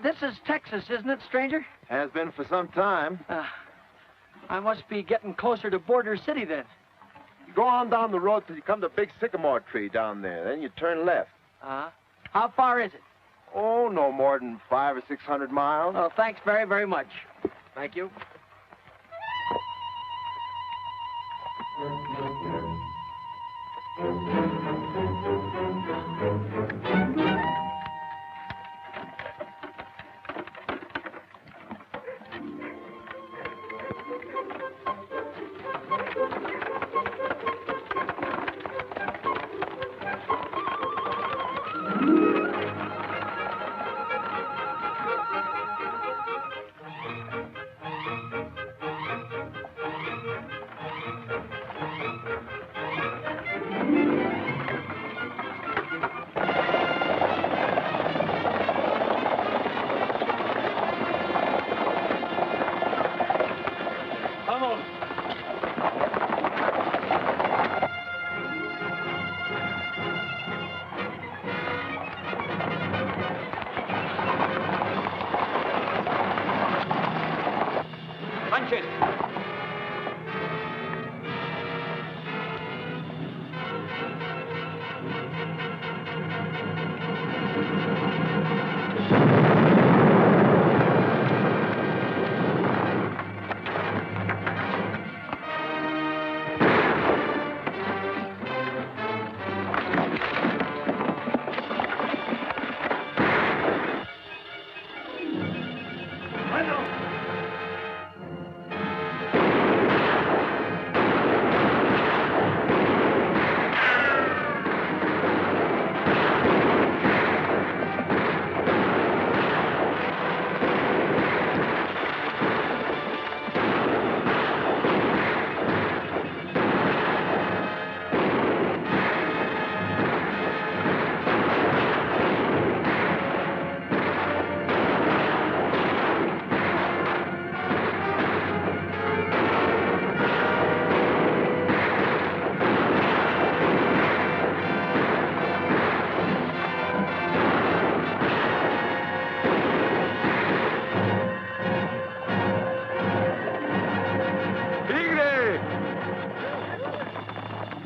This is Texas, isn't it, stranger? Has been for some time. I must be getting closer to Border City, then. You go on down the road till you come to a big sycamore tree down there. Then you turn left. How far is it? Oh, no more than 500 or 600 miles. Oh, thanks very, very much. Thank you.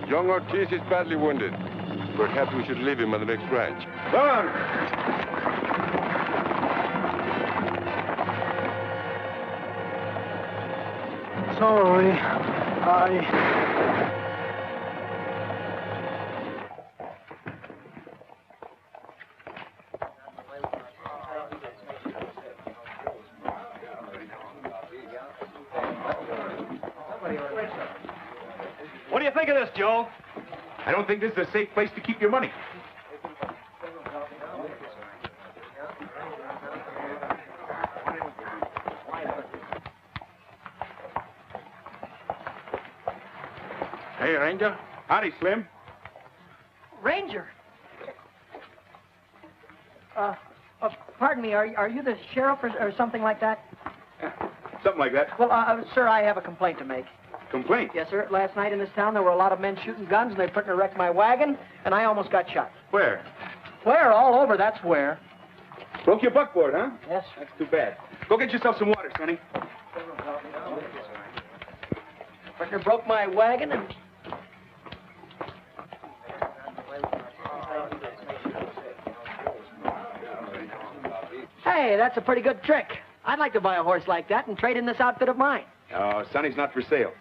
Young Ortiz is badly wounded. Perhaps we should leave him on the next ranch. Run! Sorry, What do you think of this, Joe? I don't think this is a safe place to keep your money. Hey, Ranger. Howdy, Slim. Ranger? Pardon me, are you the sheriff or something like that? Something like that. Well, sir, I have a complaint to make. Complaint? Yes, sir. Last night in this town, there were a lot of men shooting guns, and they put in a wreck my wagon, and I almost got shot. Where? Where? All over, that's where. Broke your buckboard, huh? Yes. That's too bad. Go get yourself some water, Sonny. Partner broke my wagon and... Hey, that's a pretty good trick. I'd like to buy a horse like that and trade in this outfit of mine. Oh, Sonny's not for sale.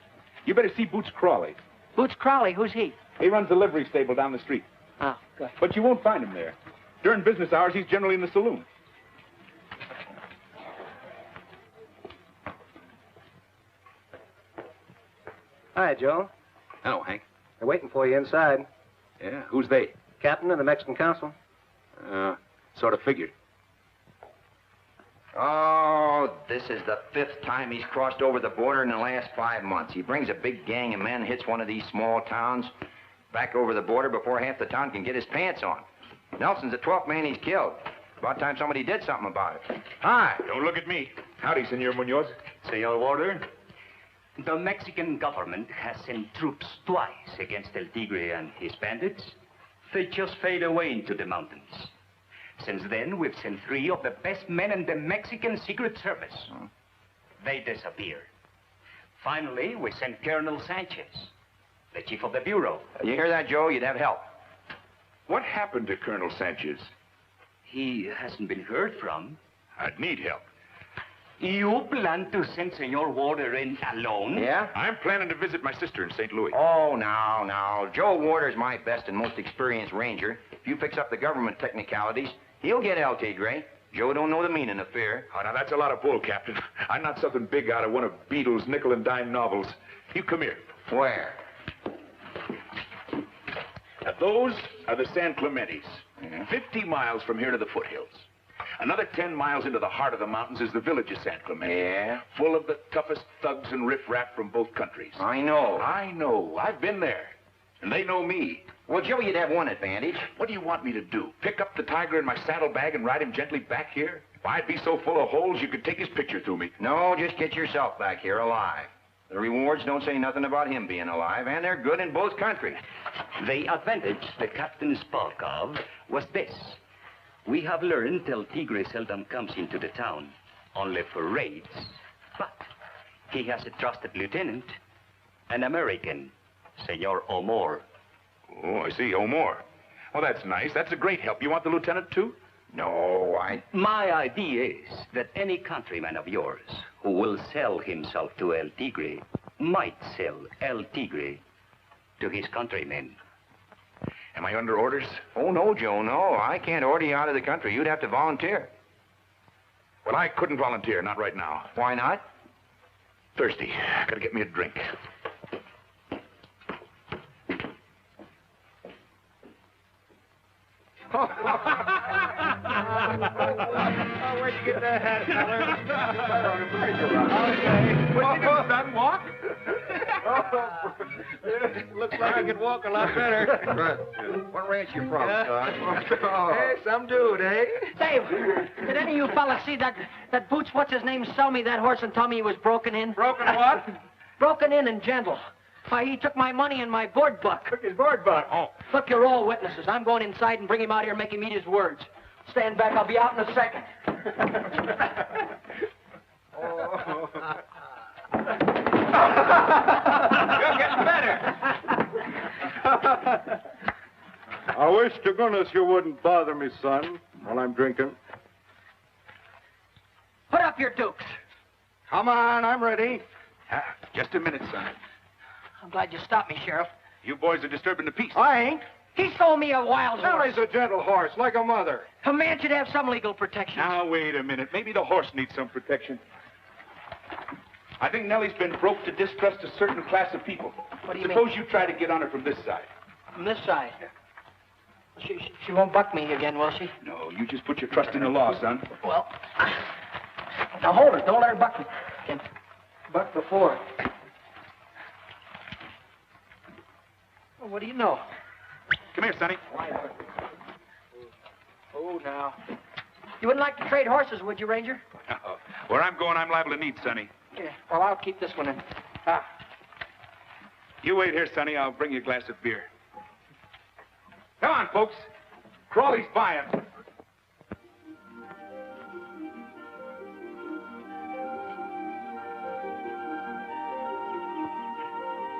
You better see Boots Crawley. Boots Crowley, who's he? He runs the livery stable down the street. Oh, good. But you won't find him there. During business hours, he's generally in the saloon. Hi, Joe. Hello, Hank. They're waiting for you inside. Yeah, who's they? Captain of the Mexican Council. Sort of figured. Oh, Joe, this is the 5th time he's crossed over the border in the last 5 months. He brings a big gang of men, hits one of these small towns, back over the border before half the town can get his pants on. Nelson's the 12th man he's killed. About time somebody did something about it. Hi. Don't look at me. Howdy, Senor Munoz. Senor Warder, the Mexican government has sent troops twice against El Tigre and his bandits. They just fade away into the mountains. Since then, we've sent 3 of the best men in the Mexican Secret Service. They disappeared. Finally, we sent Colonel Sanchez, the chief of the bureau. You hear that, Joe? You'd have help. What happened to Colonel Sanchez? He hasn't been heard from. I'd need help. You plan to send Senor Warder in alone? Yeah? I'm planning to visit my sister in St. Louis. Oh, now. Joe Warder's my best and most experienced ranger. If you fix up the government technicalities, he'll get El Tigre. Joe don't know the meaning of fear. Oh, now that's a lot of bull, Captain. I'm not something big out of one of Beadle's nickel and dime novels. You come here. Where? Now, those are the San Clementes. Yeah. 50 miles from here to the foothills. Another 10 miles into the heart of the mountains is the village of San Clemente. Yeah? Full of the toughest thugs and riffraff from both countries. I know. I know. I've been there. And they know me. Well, Joe, you'd have one advantage. What do you want me to do? Pick up the tiger in my saddlebag and ride him gently back here? I'd be so full of holes you could take his picture through me. No, just get yourself back here alive. The rewards don't say nothing about him being alive, and they're good in both countries. The advantage the captain spoke of was this. We have learned El Tigre seldom comes into the town, only for raids. But he has a trusted lieutenant, an American, Senor O'More. Oh, I see, O'More. Well, that's nice. That's a great help. You want the lieutenant, too? No, My idea is that any countryman of yours who will sell himself to El Tigre might sell El Tigre to his countrymen. Am I under orders? Oh, no, Joe, no. I can't order you out of the country. You'd have to volunteer. Well, I couldn't volunteer, not right now. Why not? Thirsty. Gotta get me a drink. Oh, where'd you get that hat, feller? Okay. What you do, son? Walk? Looks like I could walk a lot better. What ranch you from, son? Hey, some dude, eh? Say, did any of you fellas see that Boots, what's his name, sell me that horse and tell me he was broken in? Broken what? Broken in and gentle. Why, he took my money and my board buck. Took his board buck. Oh. Look, you're all witnesses. I'm going inside and bring him out here and make him eat his words. Stand back. I'll be out in a second. You're getting better. I wish to goodness you wouldn't bother me, son, while I'm drinking. Put up your dukes. Come on, I'm ready. Just a minute, son. I'm glad you stopped me, Sheriff. You boys are disturbing the peace. I ain't. He sold me a wild horse. Nellie's a gentle horse, like a mother. A man should have some legal protection. Now, wait a minute. Maybe the horse needs some protection. I think Nellie's been broke to distrust a certain class of people. What do you Suppose mean? you try to get on her from this side. From this side. She won't buck me again, will she? No, you just put your trust in the law, son. Well, now hold her. Don't let her buck me. Can buck before. Well, what do you know? Come here, Sonny. Oh, now. You wouldn't like to trade horses, would you, Ranger? Uh-oh. Where I'm going, I'm liable to need Sonny. Yeah. Well, I'll keep this one in. Ah. You wait here, Sonny. I'll bring you a glass of beer. Come on, folks. Crawley's buying.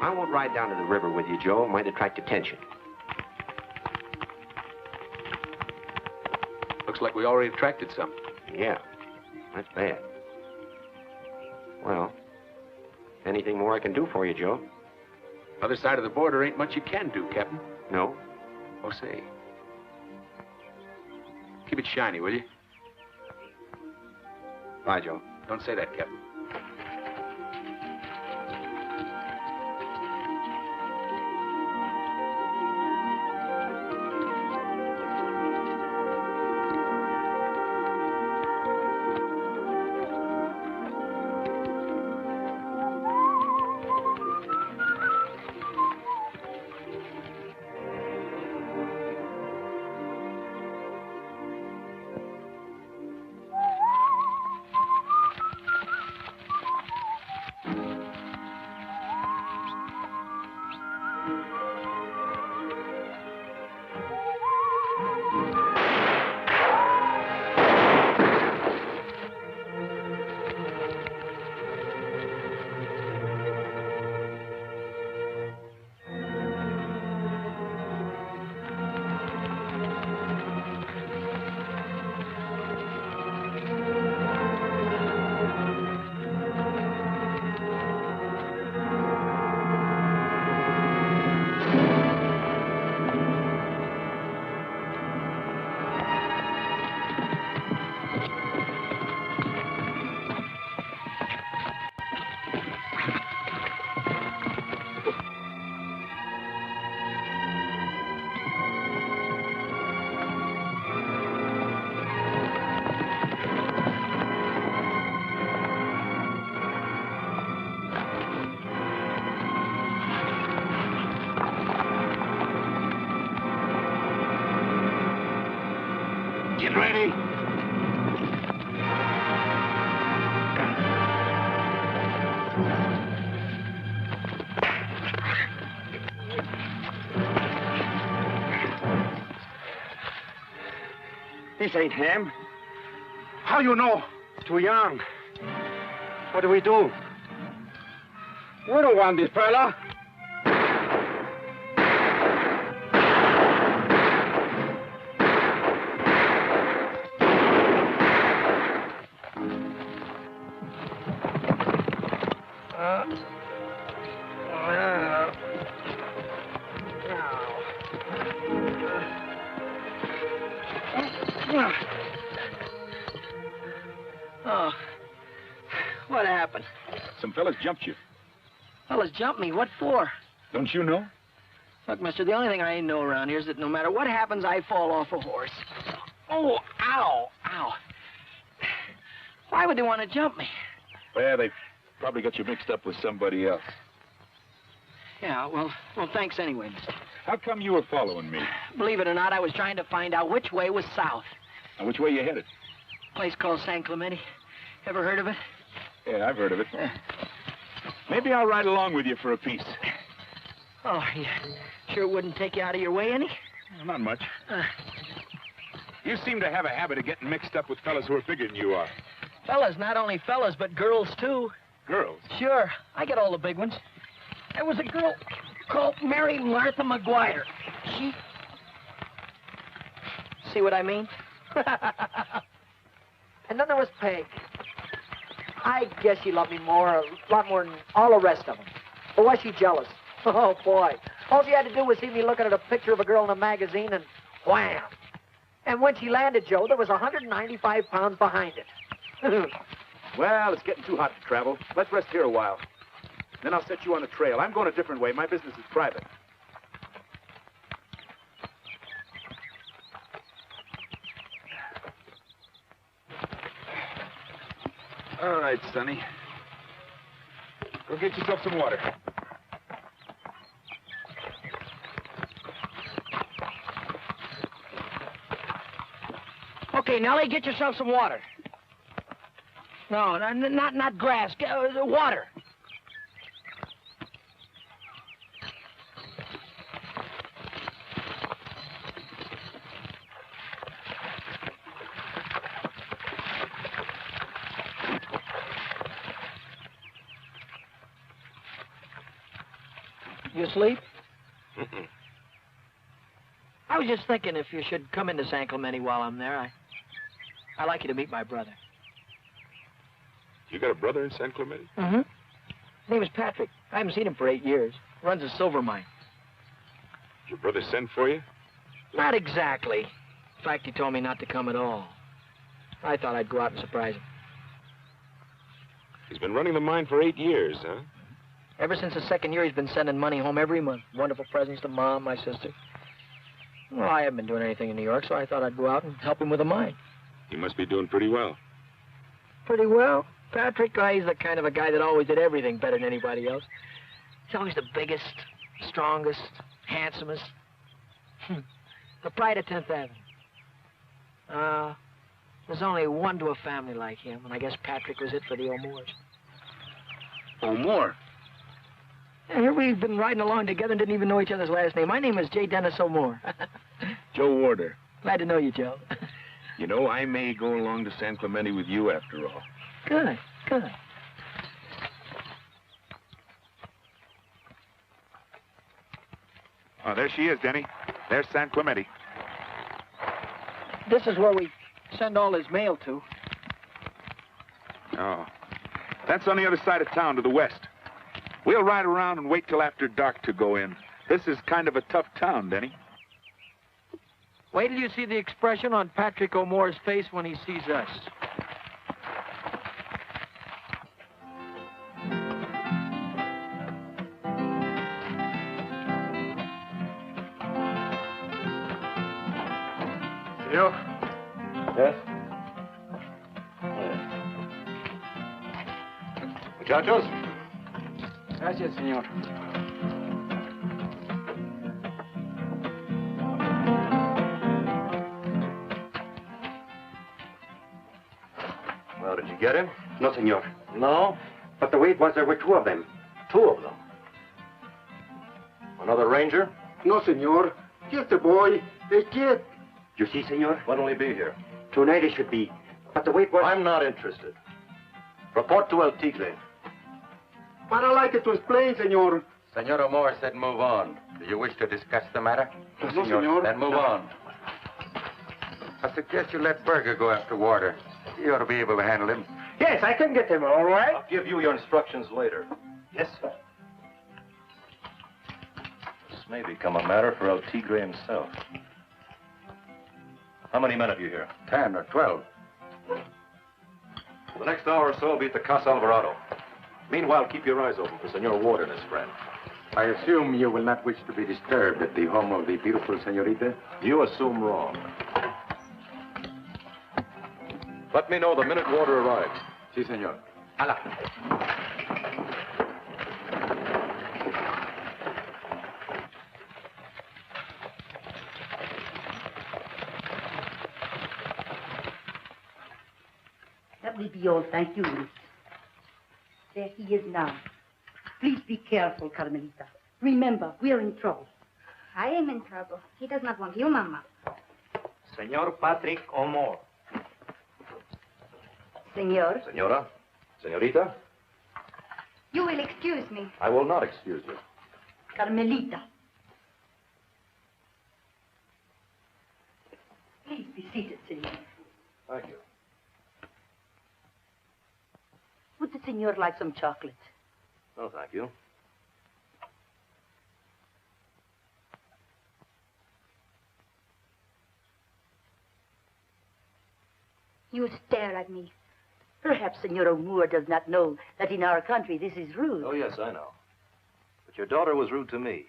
I won't ride down to the river with you, Joe. It might attract attention. Looks like we already attracted some. Yeah, that's bad. Well, anything more I can do for you, Joe? Other side of the border ain't much you can do, Captain. No? Oh, say. Keep it shiny, will you? Bye, Joe. Don't say that, Captain. Get ready. This ain't him. How you know? Too young. What do we do? We don't want this fella. Oh, what happened? Some fellas jumped you. Fellas jumped me. What for? Don't you know? Look, mister, the only thing I know around here is that no matter what happens, I fall off a horse. Oh, ow, ow. Why would they want to jump me? Well, they probably got you mixed up with somebody else. Yeah, well, thanks anyway, mister. How come you were following me? Believe it or not, I was trying to find out which way was south. And which way you headed? A place called San Clemente. Ever heard of it? Yeah, I've heard of it. Maybe I'll ride along with you for a piece. Oh, you sure it wouldn't take you out of your way any? Well, not much. You seem to have a habit of getting mixed up with fellas who are bigger than you are. Fellas, not only fellas, but girls, too. Girls? Sure, I get all the big ones. There was a girl called Mary Martha McGuire. She... See what I mean? And then there was Peg. I guess she loved me a lot more than all the rest of them. But was she jealous? Oh, boy. All she had to do was see me looking at a picture of a girl in a magazine and wham! And when she landed, Joe, there was 195 pounds behind it. Well, it's getting too hot to travel. Let's rest here a while. Then I'll set you on the trail. I'm going a different way. My business is private. All right, Sonny. Go get yourself some water. Okay, Nellie, get yourself some water. No, not grass. Water. You asleep? I was just thinking if you should come into San Clemente while I'm there, I'd like you to meet my brother. You got a brother in San Clemente? Mm-hmm. His name is Patrick. I haven't seen him for 8 years. Runs a silver mine. Did your brother send for you? Not exactly. In fact, he told me not to come at all. I thought I'd go out and surprise him. He's been running the mine for 8 years, huh? Ever since the second year, he's been sending money home every month. Wonderful presents to Mom, my sister. Well, I haven't been doing anything in New York, so I thought I'd go out and help him with the mine. He must be doing pretty well. Pretty well. Patrick, he's the kind of a guy that always did everything better than anybody else. He's always the biggest, strongest, handsomest. The pride of 10th Avenue. There's only one to a family like him, and I guess Patrick was it for the O'Moores. O'More? Yeah, here we've been riding along together and didn't even know each other's last name. My name is J. Dennis O'More. Joe Warder. Glad to know you, Joe. You know, I may go along to San Clemente with you after all. Good, good. Oh, there she is, Denny. There's San Clemente. This is where we send all his mail to. Oh. That's on the other side of town to the west. We'll ride around and wait till after dark to go in. This is kind of a tough town, Denny. Wait till you see the expression on Patrick O'Moore's face when he sees us. You? Yes? Muchachos? Gracias, señor. met him? No, senor. No. But the way it was, there were two of them. Two of them. Another ranger? No, senor. Just a boy, a kid. You see, senor? When'll he be here? Tonight it should be. But the way it was... I'm not interested. Report to El Tigre. But I like it to explain, senor. Senor O'More said move on. Do you wish to discuss the matter? No, senor. Then move on. I suggest you let Berger go after Warder. You ought to be able to handle him. Yes, I can get him, all right. I'll give you your instructions later. Yes, sir. This may become a matter for El Tigre himself. How many men have you here? 10 or 12. For the next hour or so, I'll be at the Casa Alvarado. Meanwhile, keep your eyes open for Senor Ward and his friend. I assume you will not wish to be disturbed at the home of the beautiful senorita? You assume wrong. Let me know the minute Warder arrives. Si, senor. Hala. That will be all, thank you, Luis. There he is now. Please be careful, Carmelita. Remember, we're in trouble. I am in trouble. He does not want you, Mama. Senor Patrick O'More. Senor. Senora? Senorita? You will excuse me. I will not excuse you. Carmelita. Please be seated, senor. Thank you. Would the senor like some chocolate? No, thank you. You stare at me. Perhaps Senor O'Moore does not know that in our country this is rude. Oh, yes, I know. But your daughter was rude to me.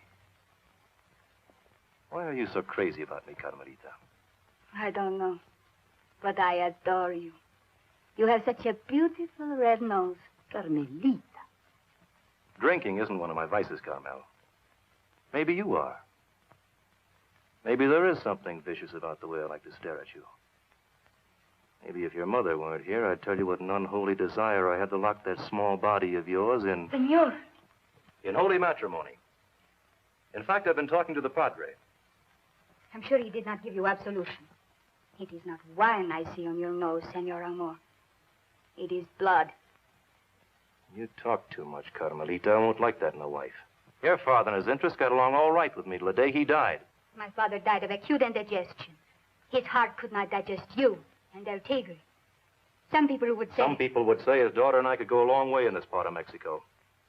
Why are you so crazy about me, Carmelita? I don't know. But I adore you. You have such a beautiful red nose. Carmelita. Drinking isn't one of my vices, Carmel. Maybe you are. Maybe there is something vicious about the way I like to stare at you. Maybe if your mother weren't here, I'd tell you what an unholy desire I had to lock that small body of yours in... Senor. In holy matrimony. In fact, I've been talking to the padre. I'm sure he did not give you absolution. It is not wine I see on your nose, Senor Amor. It is blood. You talk too much, Carmelita. I won't like that in a wife. Your father and his interest got along all right with me till the day he died. My father died of acute indigestion. His heart could not digest you and El Tigre. Some people would say... Some people would say his daughter and I could go a long way in this part of Mexico.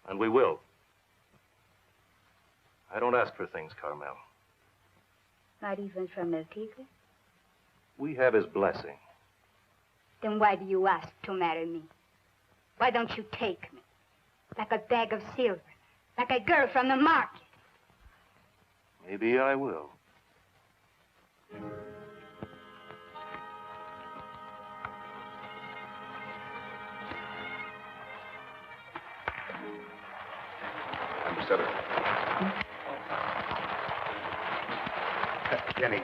And we will. I don't ask for things, Carmel. Not even from El Tigre? We have his blessing. Then why do you ask to marry me? Why don't you take me? Like a bag of silver. Like a girl from the market. Maybe I will. Number 7. Jenny.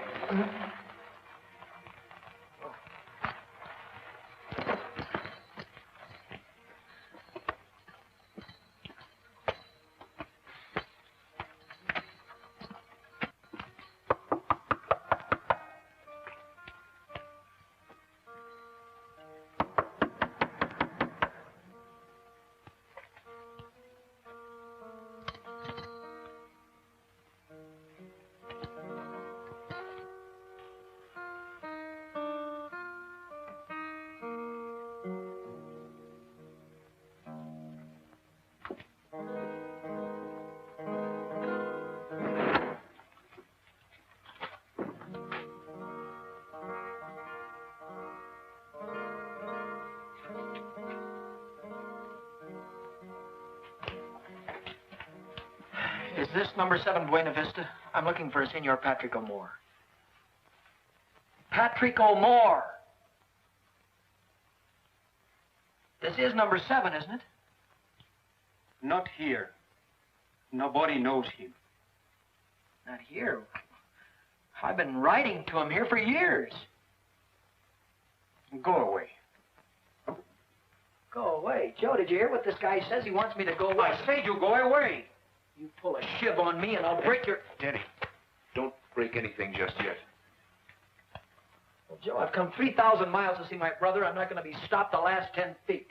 Is this number 7 Buena Vista? I'm looking for Senor Patrick O'More. Patrick O'More! This is number 7, isn't it? Not here. Nobody knows him. Not here. I've been writing to him here for years. Go away. Go away. Joe, did you hear what this guy says? He wants me to go away. I said you go away. You pull a shiv on me and I'll break your... Denny, don't break anything just yet. Well, Joe, I've come 3,000 miles to see my brother. I'm not going to be stopped the last 10 feet.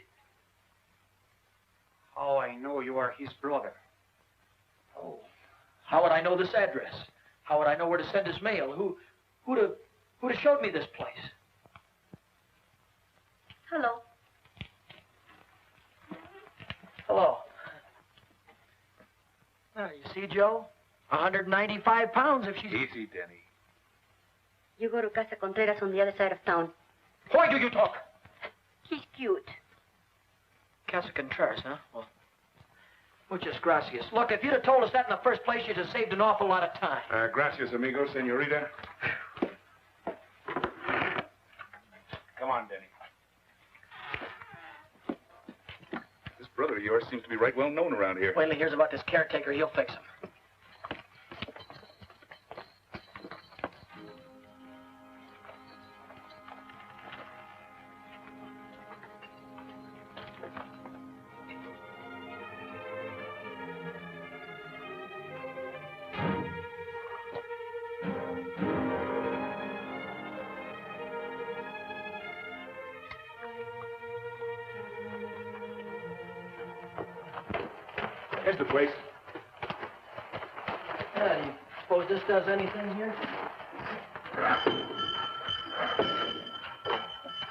How I know you are his brother? Oh. How would I know this address? How would I know where to send his mail? Who'd have showed me this place? Hello. Hello. Now, you see, Joe? 195 pounds if she's... Easy, Denny. You go to Casa Contreras on the other side of town. Why do you talk? He's cute. Casa Contreras, huh? Well, muchas gracias. Look, if you'd have told us that in the first place, you'd have saved an awful lot of time. Gracias, amigo, senorita. Come on, Denny. This brother of yours seems to be right well known around here. Wait till he hears about this caretaker, he'll fix him. Here's the place. Do you suppose this does anything here?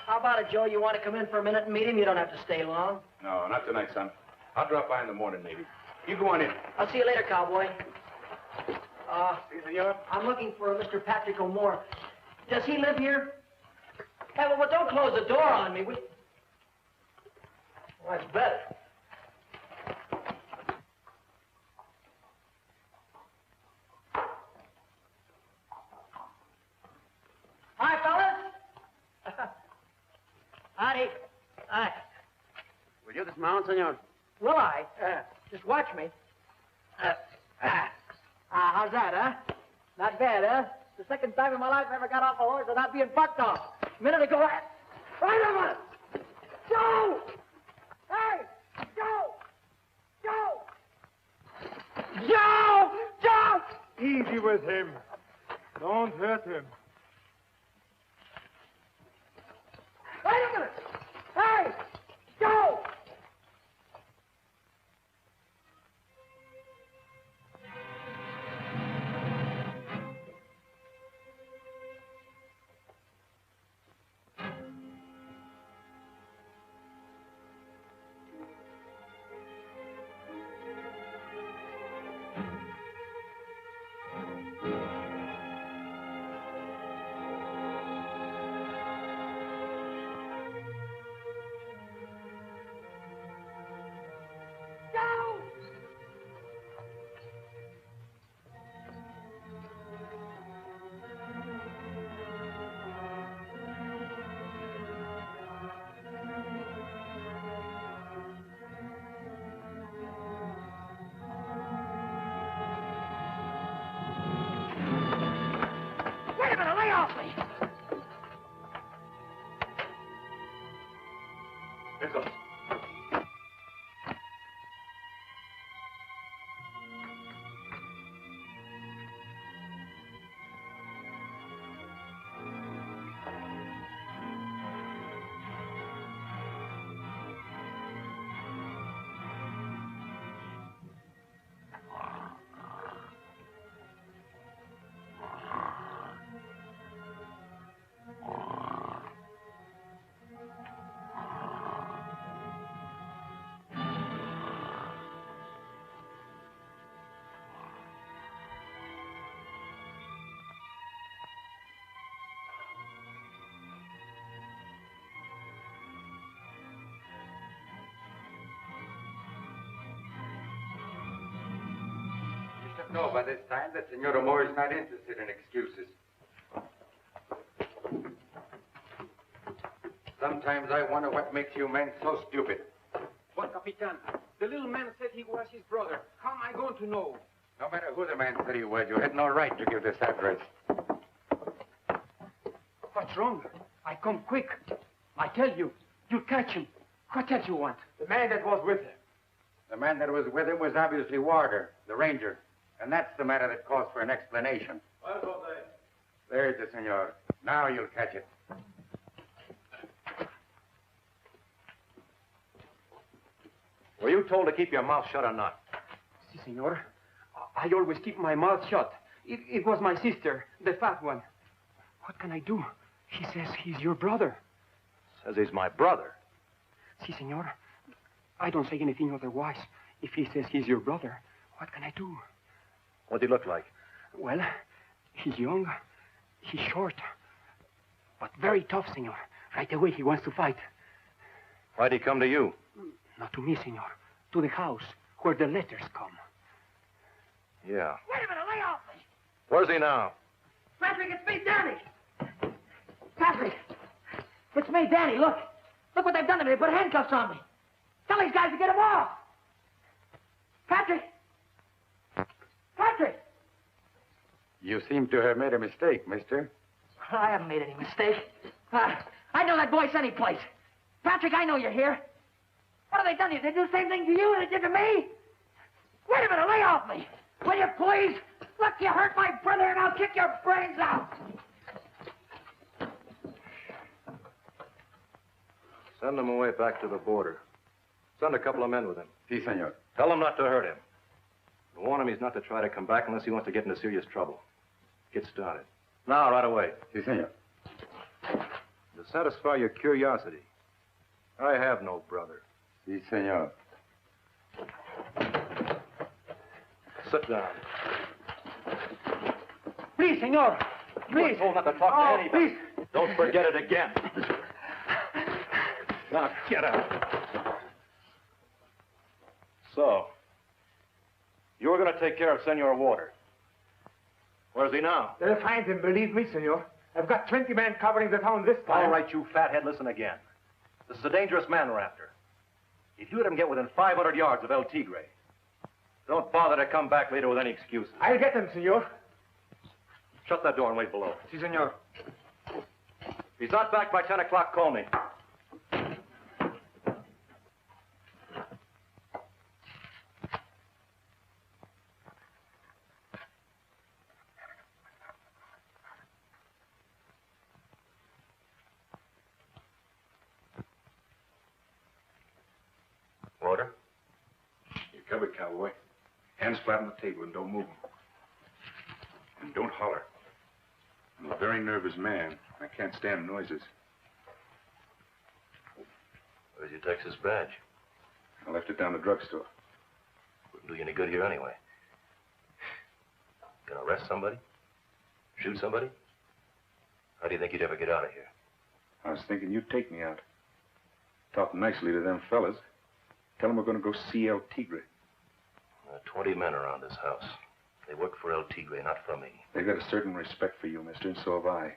How about it, Joe? You want to come in for a minute and meet him? You don't have to stay long. No, not tonight, son. I'll drop by in the morning, maybe. You go on in. I'll see you later, cowboy. I'm looking for a Mr. Patrick O'More. Does he live here? Hey, well, don't close the door on me. Well, that's better. Hi, fellas. Howdy. Hi. Will you dismount, senor? Will I? Just watch me. How's that, huh? Not bad, huh? The second time in my life I ever got off a horse without being bucked off. A minute ago, Wait a minute! Joe! Hey! Joe! Joe! Joe! Joe! Easy with him. Don't hurt him. Wait a minute! Hey! Joe! Lay off me! Here comes. know by this time that Senor O'More is not interested in excuses. Sometimes I wonder what makes you men so stupid. But, Capitan, the little man said he was his brother. How am I going to know? No matter who the man said he was, you had no right to give this address. What's wrong? I come quick. I tell you, you'll catch him. What else you want? The man that was with him. The man that was with him was obviously Warder, the ranger. And that's the matter that calls for an explanation. There's the senor. Now you'll catch it. Were you told to keep your mouth shut or not? Si, senor. I always keep my mouth shut. It was my sister, the fat one. What can I do? He says he's your brother. Says he's my brother. Si, senor. I don't say anything otherwise. If he says he's your brother, what can I do? What'd he look like? Well, he's young. He's short. But very tough, senor. Right away he wants to fight. Why'd he come to you? Not to me, senor. To the house, where the letters come. Yeah. Wait a minute, lay off me. Where's he now? Patrick, it's me, Danny. Patrick, it's me, Danny. Look. Look what they've done to me. They put handcuffs on me. Tell these guys to get him off. Patrick. Patrick. You seem to have made a mistake, mister. I haven't made any mistake. I know that voice any place. Patrick, I know you're here. What have they done to you? They do the same thing to you as they did to me? Wait a minute, lay off me. Will you please? Look, you hurt my brother and I'll kick your brains out. Send him away back to the border. Send a couple of men with him. Si, senor. Tell him not to hurt him. Warn him he's not to try to come back unless he wants to get into serious trouble. Get started. Now, right away. Si, senor. To satisfy your curiosity, I have no brother. Si, senor. Sit down. Please, senor. Please. You're told not to talk to anybody. Please. Don't forget it again. Now, get out. So, you were going to take care of Senor Warder. Where's he now? They'll find him, believe me, senor. I've got 20 men covering the town this time. All right, you fathead, listen again. This is a dangerous man we're after. If you let him get within 500 yards of El Tigre, don't bother to come back later with any excuses. I'll get him, senor. Shut that door and wait below. Si, senor. If he's not back by 10 o'clock, call me. Warder? You're covered, cowboy. Hands flat on the table and don't move them. And don't holler. I'm a very nervous man. I can't stand noises. Where's your Texas badge? I left it down the drugstore. Wouldn't do you any good here anyway. Gonna arrest somebody? Shoot somebody? How do you think you'd ever get out of here? I was thinking you'd take me out. Talk nicely to them fellas. Tell them we're going to go see El Tigre. There are 20 men around this house. They work for El Tigre, not for me. They've got a certain respect for you, mister, and so have I.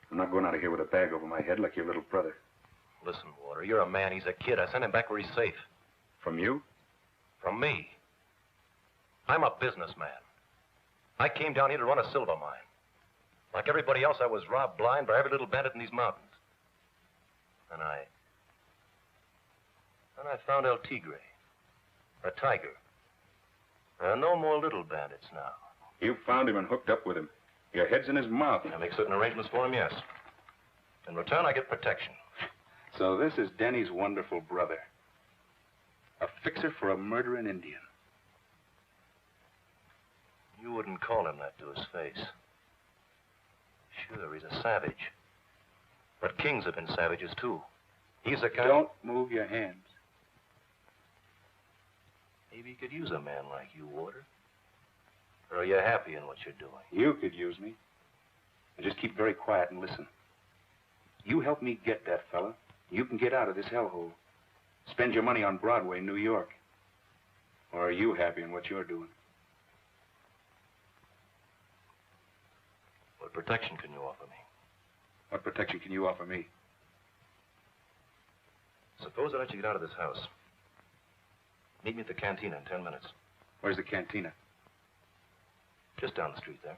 I'm not going out of here with a bag over my head like your little brother. Listen, Warder, you're a man. He's a kid. I sent him back where he's safe. From you? From me. I'm a businessman. I came down here to run a silver mine. Like everybody else, I was robbed blind by every little bandit in these mountains. And I found El Tigre. A tiger. There are no more little bandits now. You found him and hooked up with him. Your head's in his mouth. I make certain arrangements for him, yes. In return, I get protection. So this is Denny's wonderful brother. A fixer for a murdering Indian. You wouldn't call him that to his face. Sure, he's a savage. But kings have been savages, too. He's the kind... Don't move your hands. Maybe you could use a man like you, Warder. Or are you happy in what you're doing? You could use me. And just keep very quiet and listen. You help me get that fella, you can get out of this hellhole. Spend your money on Broadway, New York. Or are you happy in what you're doing? What protection can you offer me? What protection can you offer me? Suppose I let you get out of this house. Meet me at the cantina in 10 minutes. Where's the cantina? Just down the street there.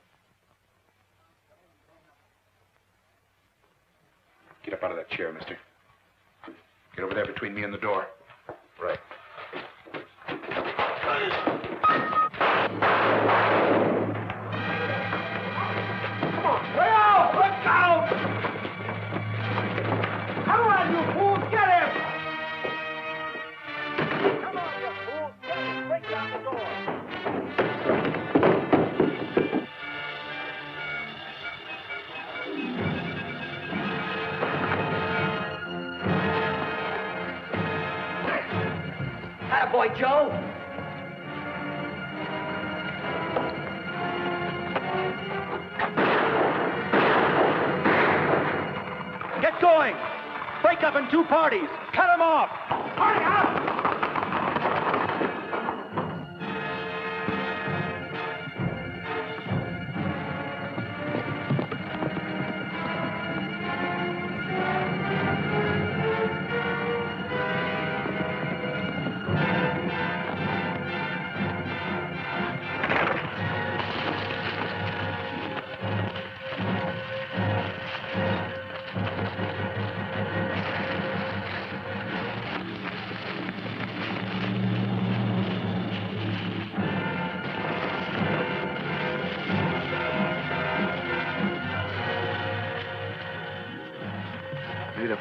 Get up out of that chair, mister. Get over there between me and the door. Right. Come on, way out! Look out! Come on, you fool! Get him! Come on, you fool! Get him! Break down the door! Boy, Joe. Get going. Break up in 2 parties. Cut them off. Hurry up!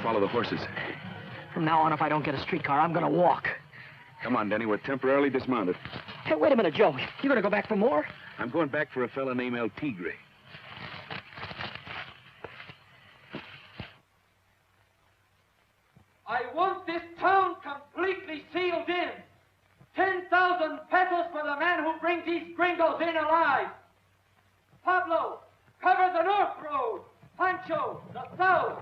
Follow the horses. From now on, if I don't get a streetcar, I'm gonna walk. Come on, Denny. We're temporarily dismounted. Hey, wait a minute, Joe. You gonna go back for more? I'm going back for a fella named El Tigre. I want this town completely sealed in. 10,000 pesos for the man who brings these gringos in alive. Pablo, cover the north road. Pancho, the south.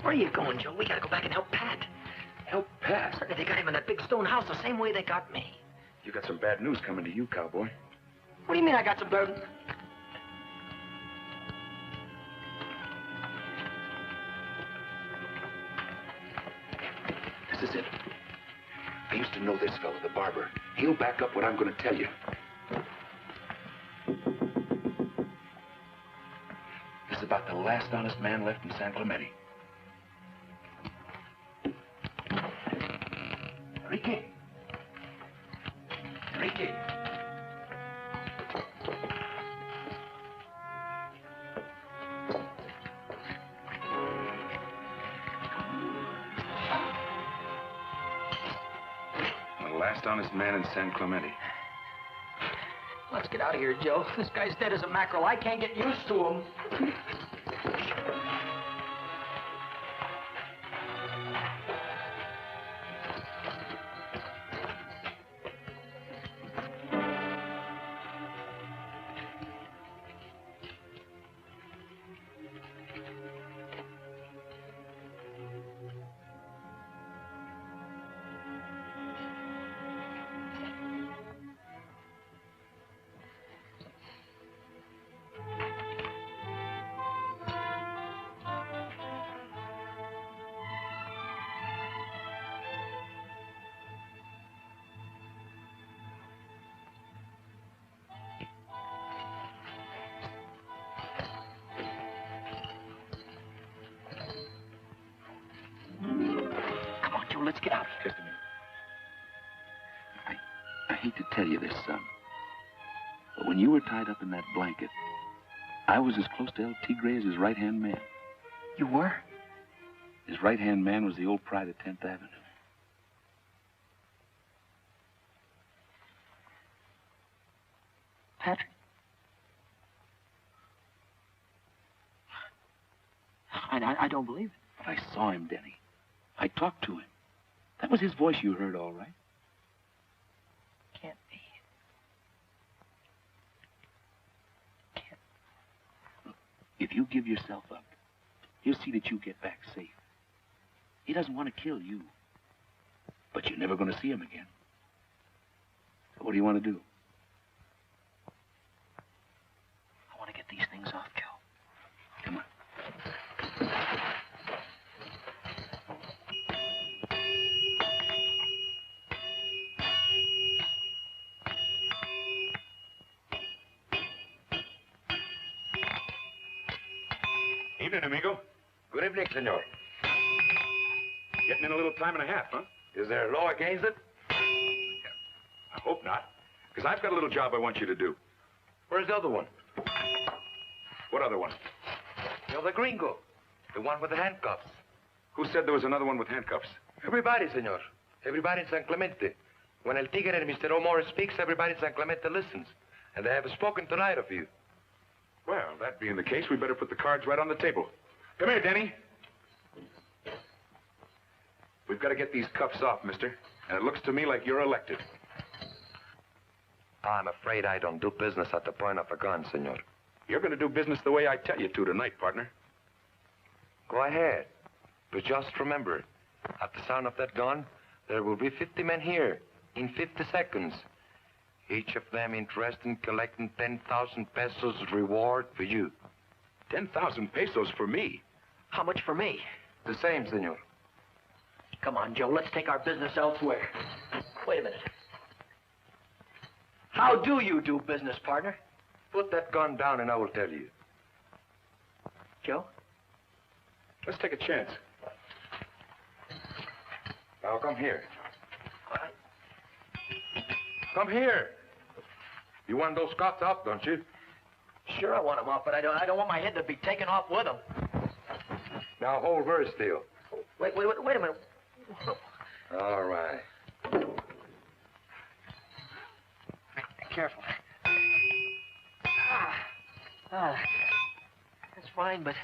Where are you going, Joe? We gotta go back and help Pat. Help Pat? Certainly they got him in that big stone house the same way they got me. You got some bad news coming to you, cowboy. What do you mean I got some burden? This is it. I used to know this fella, the barber. He'll back up what I'm going to tell you. This is about the last honest man left in San Clemente. Enrique. Enrique. The last honest man in San Clemente. Let's get out of here, Joe. This guy's dead as a mackerel. I can't get used to him. Let's get out. Just a minute. I hate to tell you this, son, but when you were tied up in that blanket, I was as close to El Tigre as his right-hand man. You were? His right-hand man was the old pride of 10th Avenue. Patrick? I don't believe it. But I saw him, Denny. I talked to him. That was his voice you heard, all right. Can't be. Look, if you give yourself up, he'll see that you get back safe. He doesn't want to kill you. But you're never going to see him again. So what do you want to do? I want to get these things off, Joe. Come on. Evening, amigo. Good evening, senor. Getting in a little time and a half, huh? Is there a law against it? I hope not. Because I've got a little job I want you to do. Where's the other one? What other one? The other gringo. The one with the handcuffs. Who said there was another one with handcuffs? Everybody, senor. Everybody in San Clemente. When El Tigre and Mr. O'More speaks, everybody in San Clemente listens. And they have spoken tonight of you. Well, that being the case, we better put the cards right on the table. Come here, Denny. We've got to get these cuffs off, mister. And it looks to me like you're elected. I'm afraid I don't do business at the point of a gun, senor. You're going to do business the way I tell you to tonight, partner. Go ahead. But just remember, at the sound of that gun, there will be 50 men here in 50 seconds. Each of them interested in collecting 10,000 pesos reward for you. 10,000 pesos for me? How much for me? The same, senor. Come on, Joe. Let's take our business elsewhere. Wait a minute. How do you do business, partner? Put that gun down and I will tell you. Joe? Let's take a chance. Now come here. Come here. You want those cuffs up, don't you? Sure, I want them off, but I don't want my head to be taken off with them. Now hold very still. Wait a minute. All right. Careful. That's fine, but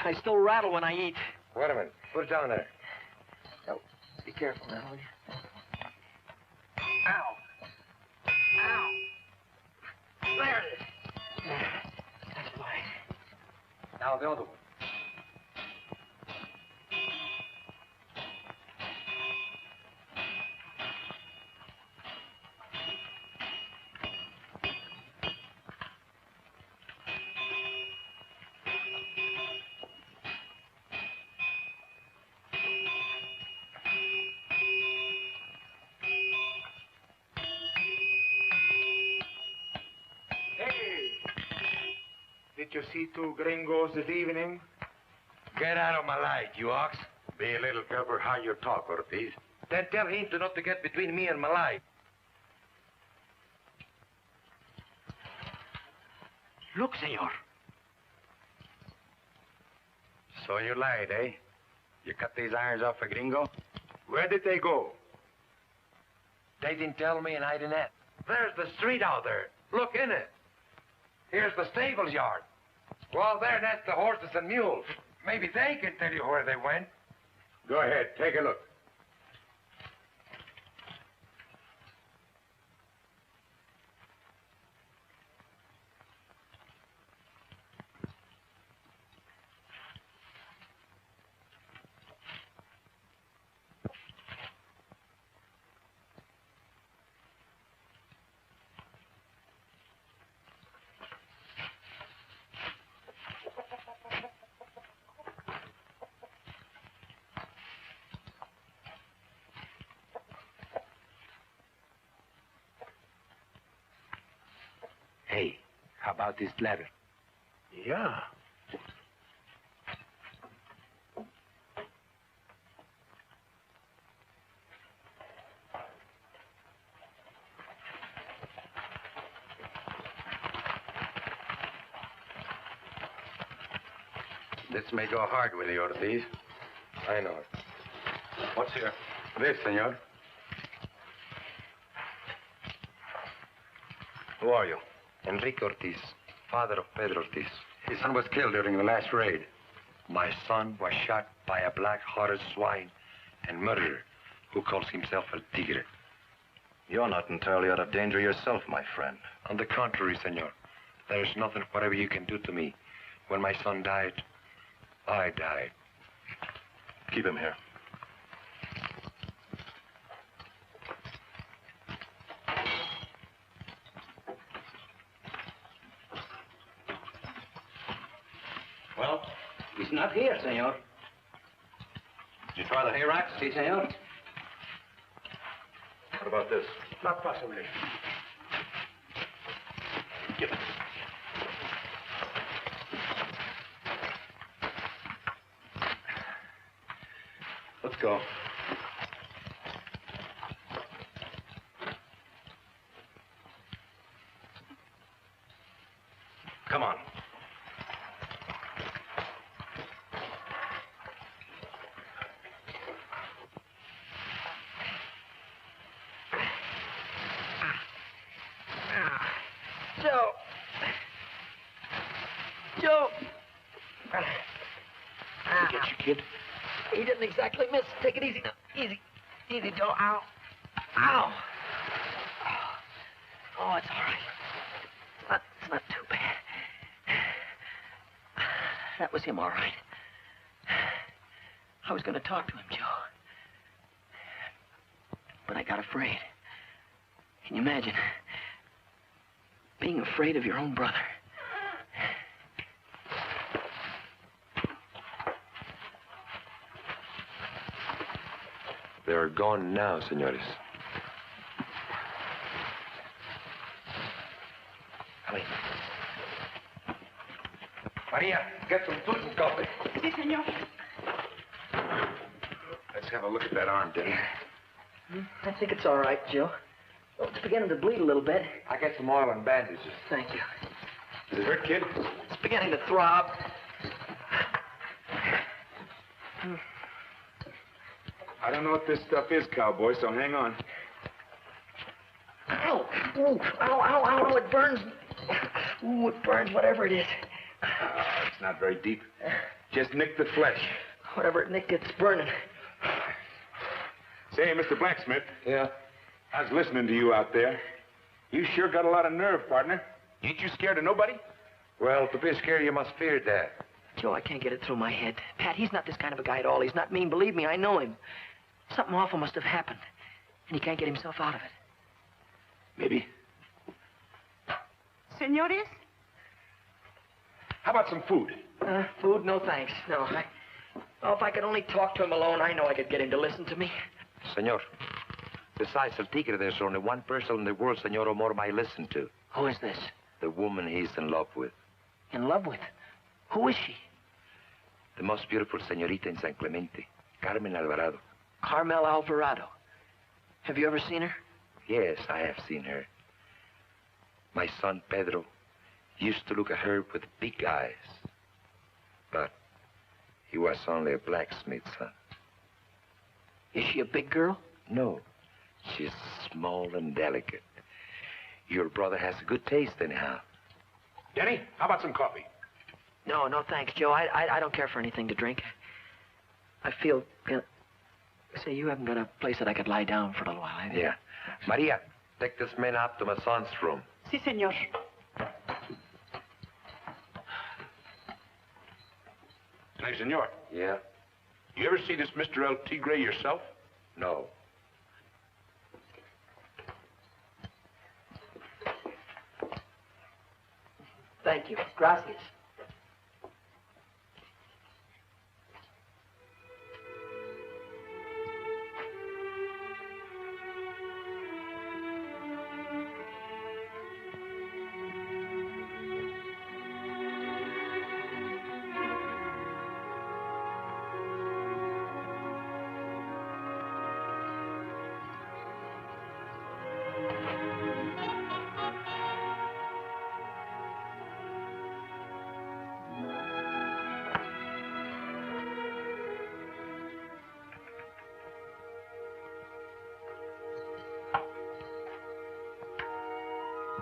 I still rattle when I eat. Wait a minute. Put it down there. Oh, be careful now, will you? Ow. Ow. There it is. That's fine. Now the other one. Did you see two gringos this evening? Get out of my light, you ox. Be a little careful how you talk, Ortiz. Then tell him to not to get between me and my light. Look, senor. So you lied, eh? You cut these irons off a gringo? Where did they go? They didn't tell me and I didn't. There's the street out there. Look in it. Here's the stables yard. Well, there, that's the horses and mules. Maybe they can tell you where they went. Go ahead, take a look. Hey, how about this letter? Yeah. This may go hard with you, Ortiz. I know it. What's here? This, senor. Who are you? Enrique Ortiz, father of Pedro Ortiz. His son was killed during the last raid. My son was shot by a black-hearted swine and murderer who calls himself El Tigre. You're not entirely out of danger yourself, my friend. On the contrary, senor. There is nothing whatever you can do to me. When my son died, I died. Keep him here. Well, he's not here, senor. Did you try the hay racks? Si, senor. What about this? Not possibly. Give it. Let's go. Come on. Joe. Joe. Get you, kid. He didn't exactly miss. Take it easy now. Easy. Easy, Joe. Ow. Ow. Oh, it's all right. It's not too bad. That was him, all right. I was going to talk to him, Joe. But I got afraid. Can you imagine? Being afraid of your own brother. They are gone now, senores. Come in. Maria, get some food and coffee. Si, senor. Let's have a look at that arm, Denny. I think it's all right, Joe. Oh, it's beginning to bleed a little bit. I got some oil and bandages. Thank you. Does it hurt, kid? It's beginning to throb. I don't know what this stuff is, cowboy, so hang on. Ow! Ooh! Ow, ow, ow, ow, it burns. Ooh, it burns, whatever it is. It's not very deep. Just nick the flesh. Whatever it nicked, it's burning. Say, Mr. Blacksmith. Yeah? I was listening to you out there. You sure got a lot of nerve, partner. Ain't you scared of nobody? Well, to be scared, you must fear death. Joe, I can't get it through my head. Pat, he's not this kind of a guy at all. He's not mean. Believe me, I know him. Something awful must have happened, and he can't get himself out of it. Maybe. Senores? How about some food? Food? No, thanks. No, Oh, if I could only talk to him alone, I know I could get him to listen to me. Senor, besides El Tigre, there's only one person in the world Senor Omar might listen to. Who is this? The woman he's in love with. In love with? Who is she? The most beautiful señorita in San Clemente, Carmen Alvarado. Carmel Alvarado. Have you ever seen her? Yes, I have seen her. My son, Pedro, used to look at her with big eyes. But he was only a blacksmith's son. Is she a big girl? No, she's small and delicate. Your brother has a good taste, anyhow. Denny, how about some coffee? No, no, thanks, Joe. I don't care for anything to drink. I feel... Say, you haven't got a place that I could lie down for a little while, have you? Yeah. Maria, take this man up to my son's room. Si, senor. Hey, senor. Yeah? You ever see this Mr. El Tigre yourself? No. Thank you. Gracias.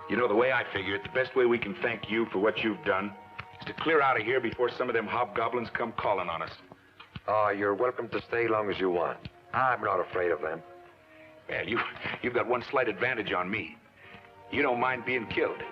You know, the way I figure it, the best way we can thank you for what you've done is to clear out of here before some of them hobgoblins come calling on us. Oh, you're welcome to stay long as you want. I'm not afraid of them. Well, you've got one slight advantage on me. You don't mind being killed.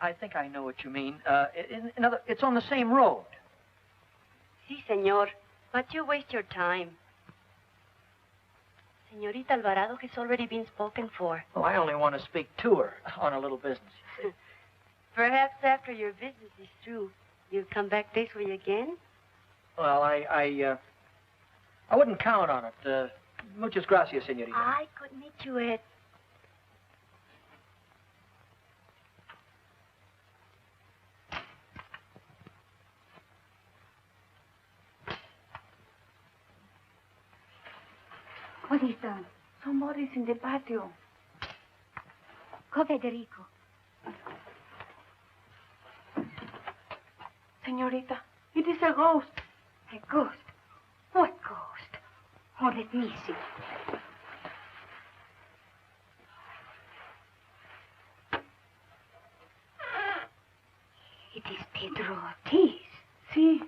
I think I know what you mean. It's on the same road. Sí, señor. But you waste your time. Señorita Alvarado has already been spoken for. Well, I only want to speak to her on a little business, you see. Perhaps after your business is through, you'll come back this way again? Well, I wouldn't count on it. Muchas gracias, señorita. I could meet you at... What is that? Somebody's in the patio. Go, Federico. Señorita, it is a ghost. A ghost? What ghost? Oh, let me see. It is Pedro Ortiz. Sí.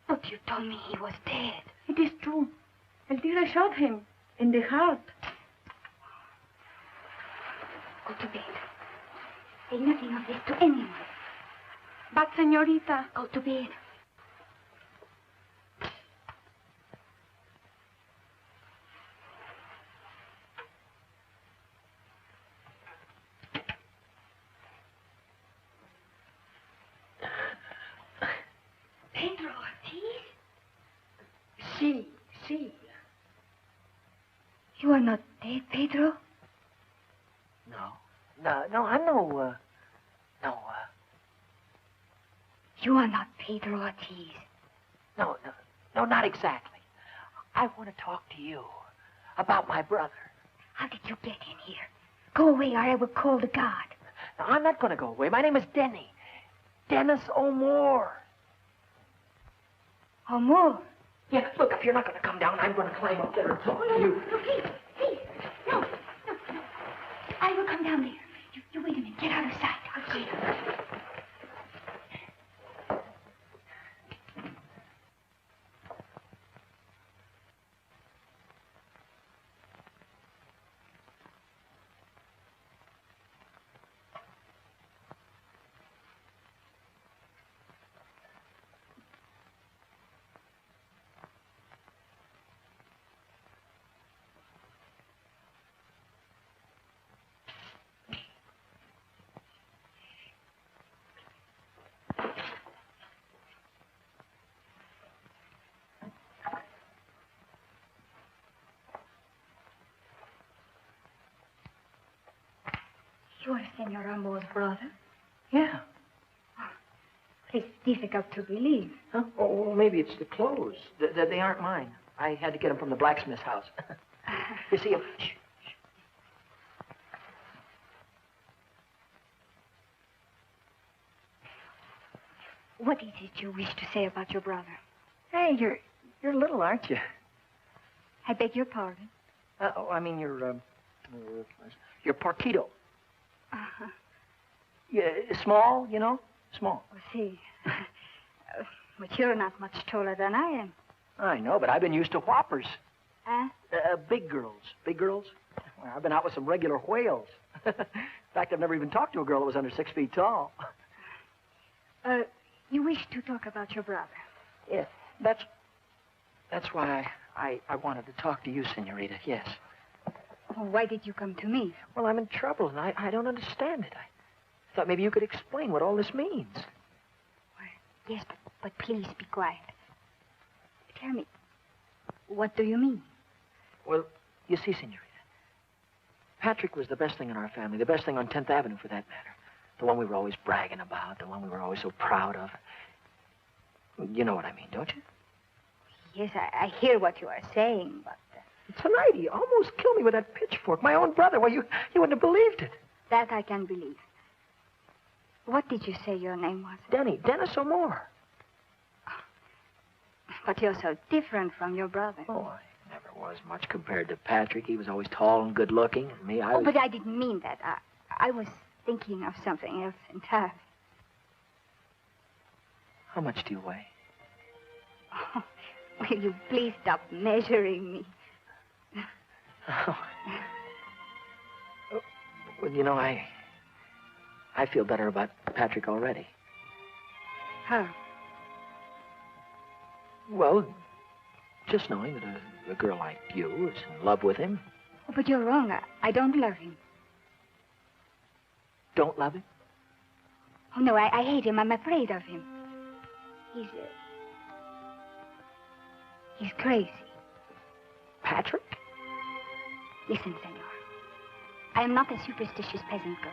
But you told me he was dead. It is true. El tigre shot him in the heart. Go to bed. Say nothing of this to anyone. But, señorita... Go to bed. Pedro Ortiz? Sí, sí. You are not dead, Pedro? No, I'm no. You are not Pedro Ortiz. No, not exactly. I want to talk to you about my brother. How did you get in here? Go away or I will call the guard. No, I'm not going to go away. My name is Denny. Dennis O'More. O'More? Yeah, look, if you're not going to come down, I'm going to climb up there and talk to you. No, please. No. I will come down there. You wait a minute. Get out of sight. I'll see you. You are Senor Amore's brother? Yeah. It's difficult to believe. Huh? Oh, well, maybe it's the clothes. They aren't mine. I had to get them from the blacksmith's house. You see, shh. What is it you wish to say about your brother? Hey, you're little, aren't you? I beg your pardon. You're Partito. Uh-huh. Yeah, small, you know? Small. Oh, see. But you're not much taller than I am. I know, but I've been used to whoppers. Huh? Big girls. Big girls? Well, I've been out with some regular whales. In fact, I've never even talked to a girl that was under 6 feet tall. You wish to talk about your brother? Yeah, that's why I wanted to talk to you, Senorita, yes. Oh, why did you come to me? Well, I'm in trouble, and I don't understand it. I thought maybe you could explain what all this means. Yes, but please be quiet. Tell me, what do you mean? Well, you see, senorita, Patrick was the best thing in our family, the best thing on 10th Avenue, for that matter. The one we were always bragging about, the one we were always so proud of. You know what I mean, don't you? Yes, I hear what you are saying, but... Tonight, he almost killed me with that pitchfork. My own brother. Well, you wouldn't have believed it. That I can believe. What did you say your name was? Dennis O'More. But you're so different from your brother. Oh, I never was much compared to Patrick. He was always tall and good-looking. And me, I was... but I didn't mean that. I was thinking of something else entirely. How much do you weigh? Oh, will you please stop measuring me? Oh. Well, you know, I feel better about Patrick already. How? Well, just knowing that a girl like you is in love with him. Oh, but you're wrong. I don't love him. Don't love him? Oh, no, I hate him. I'm afraid of him. He's crazy. Patrick? Listen, senor. I am not a superstitious peasant girl,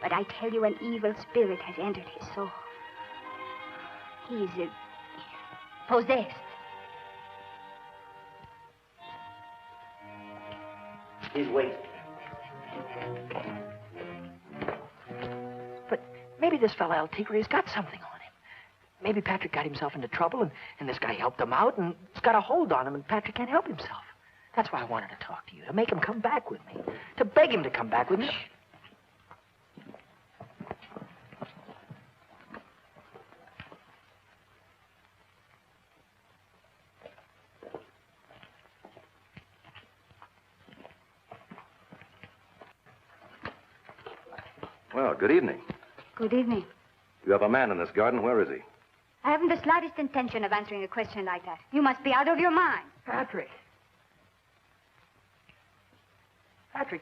but I tell you an evil spirit has entered his soul. He's possessed. He's waiting. But maybe this fella El Tigre's got something on him. Maybe Patrick got himself into trouble, and this guy helped him out, and it's got a hold on him, and Patrick can't help himself. That's why I wanted to talk to you, to make him come back with me, to beg him to come back with me. Well, good evening. Good evening. You have a man in this garden. Where is he? I haven't the slightest intention of answering a question like that. You must be out of your mind. Patrick. Patrick,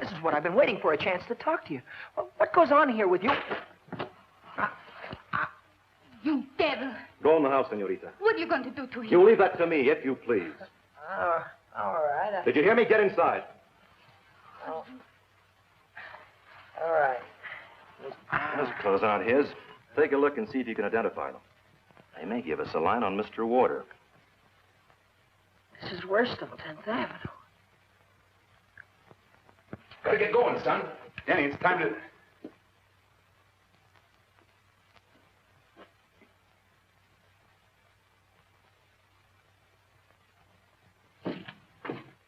this is what I've been waiting for, a chance to talk to you. What goes on here with you? You devil. Go in the house, senorita. What are you going to do to him? You leave that to me, if you please. All right. Did you hear me? Get inside. Oh. All right. Those clothes aren't his. Take a look and see if you can identify them. They may give us a line on Mr. Warder. This is worse than 10th Avenue. Gotta get going, son. Danny, it's time to...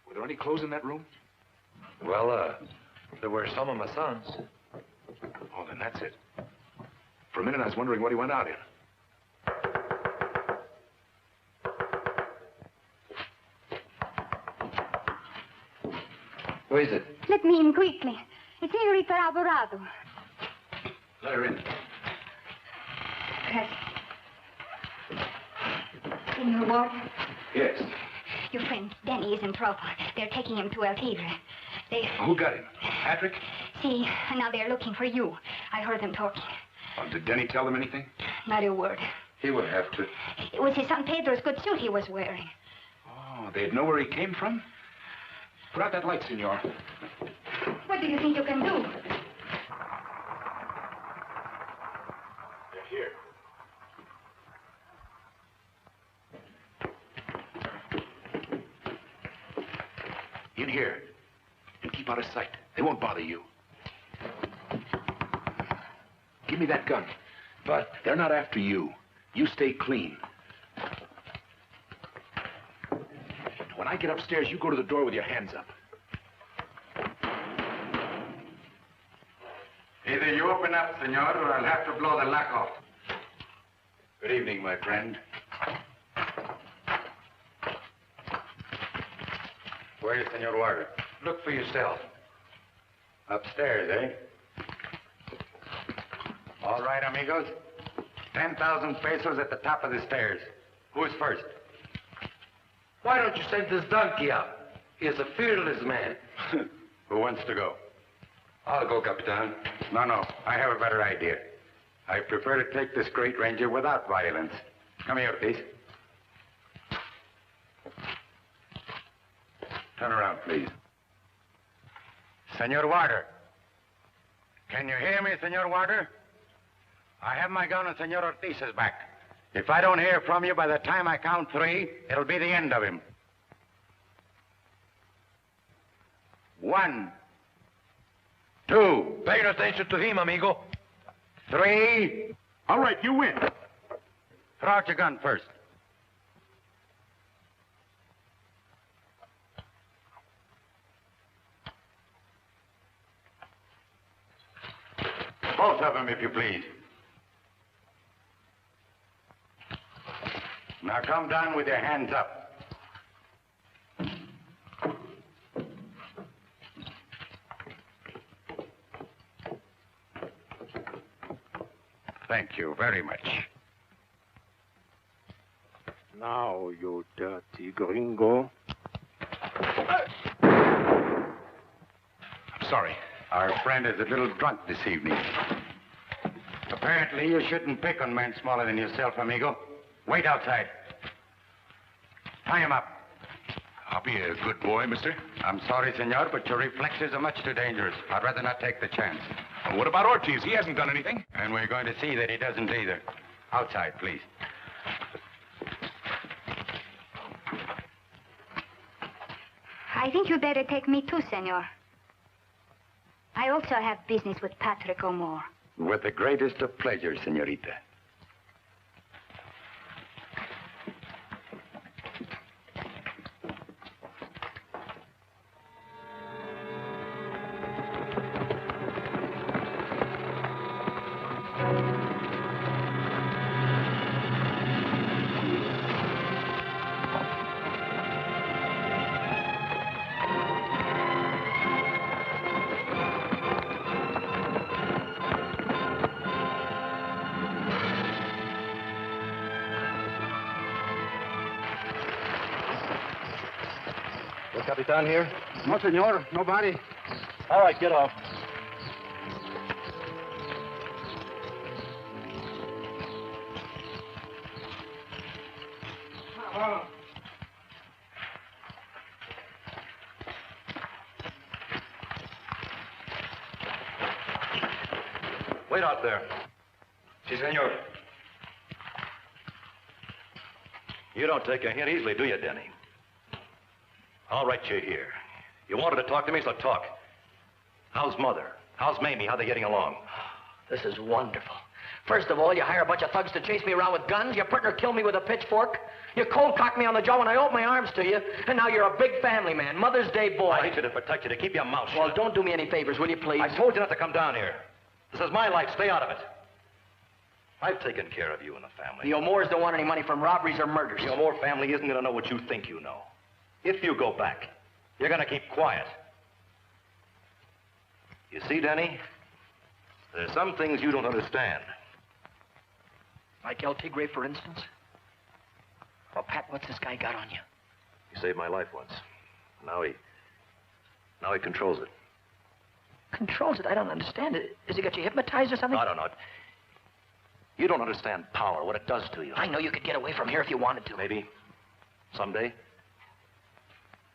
Were there any clothes in that room? Well, there were some of my son's. Oh, then that's it. For a minute, I was wondering what he went out in. Who is it? Let me in quickly. It's Senorita Alvarado. Let her in. Yes. Senor Warder? Yes. Your friend Danny is in trouble. They're taking him to El Tigre. Who got him? Patrick? See, now they're looking for you. I heard them talking. Did Denny tell them anything? Not a word. He would have to. It was his son Pedro's good suit he was wearing. Oh, they'd know where he came from? Put out that light, senor. What do you think you can do? They're here. In here. And keep out of sight. They won't bother you. Give me that gun. But they're not after you. You stay clean. When I get upstairs, you go to the door with your hands up. Either you open up, senor, or I'll have to blow the lock off. Good evening, my friend. Where is Senor Warder? Look for yourself. Upstairs, eh? All right, amigos. 10,000 pesos at the top of the stairs. Who's first? Why don't you send this donkey up? He is a fearless man. Who wants to go? I'll go, Capitan. No. I have a better idea. I prefer to take this great ranger without violence. Come here, please. Turn around, please. Senor Warder. Can you hear me, Senor Warder? I have my gun on Senor Ortiz's back. If I don't hear from you by the time I count 3, it'll be the end of him. 1, 2. Pay no attention to him, amigo. 3. All right, you win. Throw out your gun first. Both of them, if you please. Now come down with your hands up. Thank you very much. Now, you dirty gringo. I'm sorry. Our friend is a little drunk this evening. Apparently, you shouldn't pick on men smaller than yourself, amigo. Wait outside. Tie him up. I'll be a good boy, mister. I'm sorry, senor, but your reflexes are much too dangerous. I'd rather not take the chance. Well, what about Ortiz? He hasn't done anything. And we're going to see that he doesn't either. Outside, please. I think you better take me too, senor. I also have business with Patrick O'More. With the greatest of pleasure, senorita. Capitan here? No, senor. Nobody. All right, get off. Wait out there. Si, senor. You don't take a hint easily, do you, Denny? All right, you're here. You wanted to talk to me, so talk. How's Mother? How's Mamie? How they getting along? This is wonderful. First of all, you hire a bunch of thugs to chase me around with guns. Your partner killed me with a pitchfork. You cold-cocked me on the jaw when I opened my arms to you. And now you're a big family man, Mother's Day boy. I need you to protect you, to keep your mouth shut. Well, don't do me any favors, will you, please? I told you not to come down here. This is my life. Stay out of it. I've taken care of you and the family. The O'Moores don't want any money from robberies or murders. The O'More family isn't going to know what you think you know. If you go back, you're going to keep quiet. You see, Denny? There's some things you don't understand. Like El Tigre, for instance? Well, Pat, what's this guy got on you? He saved my life once. Now he controls it. Controls it? I don't understand it. Has he got you hypnotized or something? I don't know. You don't understand power, what it does to you. I know you could get away from here if you wanted to. Maybe. Someday.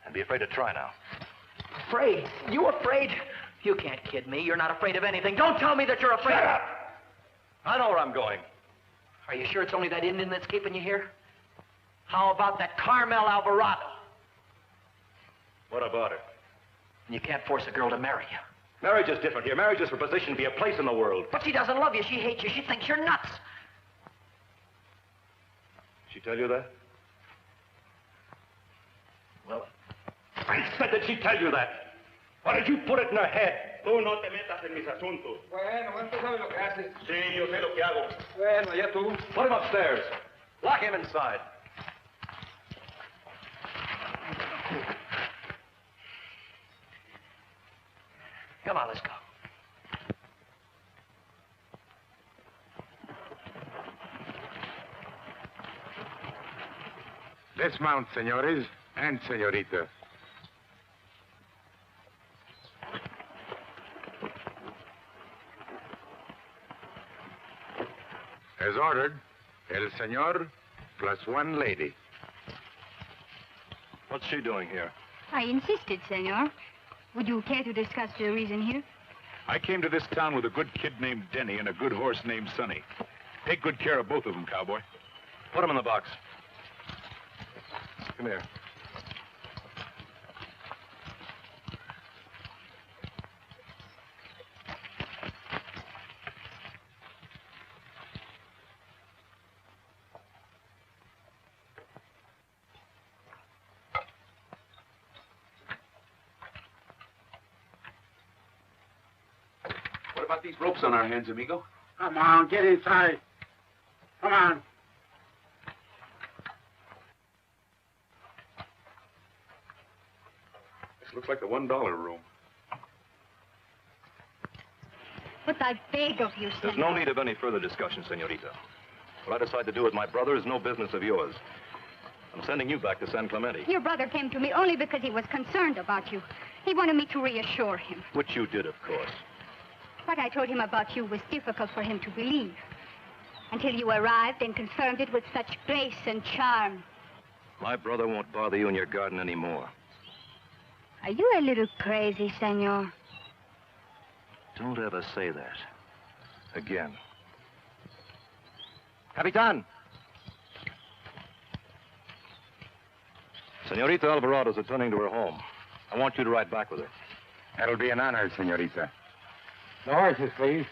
And be afraid to try now. Afraid? You afraid? You can't kid me. You're not afraid of anything. Don't tell me that you're afraid. Shut up! I know where I'm going. Are you sure it's only that Indian that's keeping you here? How about that Carmel Alvarado? What about her? You can't force a girl to marry you. Marriage is different here. Marriage is for position, be a place in the world. But she doesn't love you. She hates you. She thinks you're nuts. She tell you that? Well, I said, did she tell you that? Why did you put it in her head? Tú no te metas en mis asuntos. Bueno, tú sabes lo que haces. Sí, yo sé lo que hago. Bueno, ya tú. Put him upstairs. Lock him inside. Come on, let's go. Dismount, senores and senoritas. As ordered, el señor plus one lady. What's she doing here? I insisted, senor. Would you care to discuss the reason here? I came to this town with a good kid named Denny and a good horse named Sonny. Take good care of both of them, cowboy. Put them in the box. Come here. What about these ropes on our hands, amigo? Come on, get inside. Come on. This looks like the $1 room. But I beg of you, senor. There's no need of any further discussion, senorita. What I decide to do with my brother is no business of yours. I'm sending you back to San Clemente. Your brother came to me only because he was concerned about you. He wanted me to reassure him. Which you did, of course. What I told him about you was difficult for him to believe. Until you arrived and confirmed it with such grace and charm. My brother won't bother you in your garden anymore. Are you a little crazy, senor? Don't ever say that. Again. Capitan! Senorita Alvarado's returning to her home. I want you to ride back with her. That'll be an honor, senorita. The horses, please.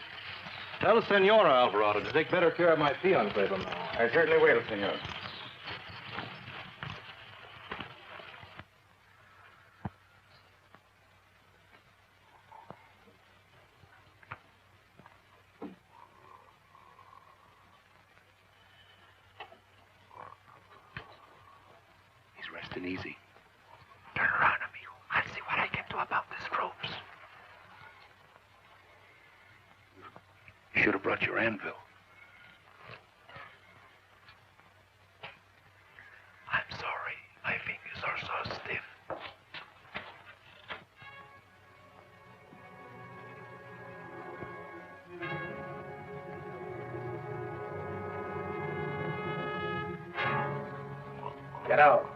Tell Senora Alvarado to take better care of my fiancé from now. I certainly will, senor. He's resting easy. Turn around, amigo. I'll see what I can do about these ropes. You should have brought your anvil. I'm sorry. My fingers are so stiff. Get out.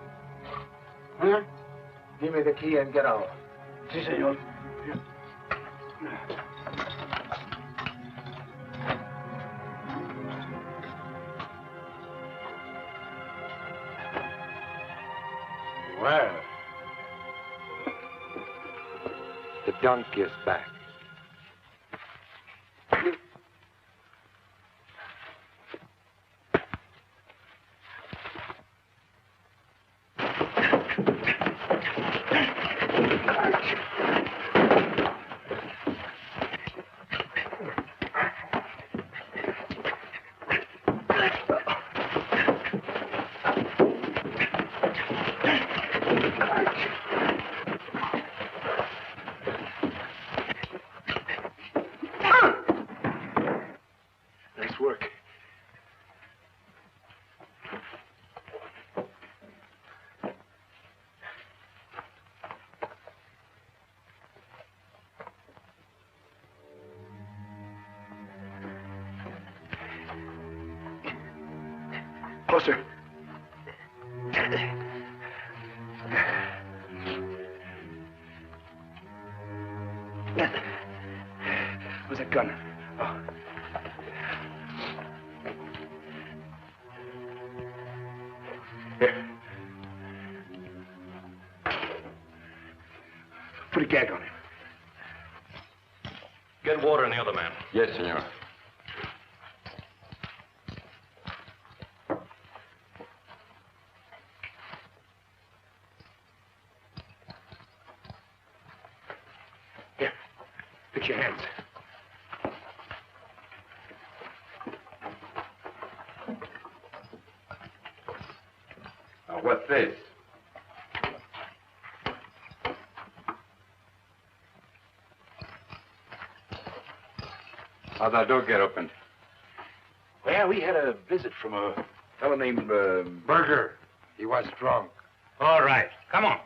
Huh? Give me the key and get out. Si, senor. Well, the donkey is back. Nice work. Closer. Where's that gun? Oh. Here. Put a gag on him. Get water in the other man. Yes, senor. Here. Fix your hands. Now, what's this? How'd that door get opened? Well, we had a visit from a fellow named, Burger. He was drunk. All right. Come on.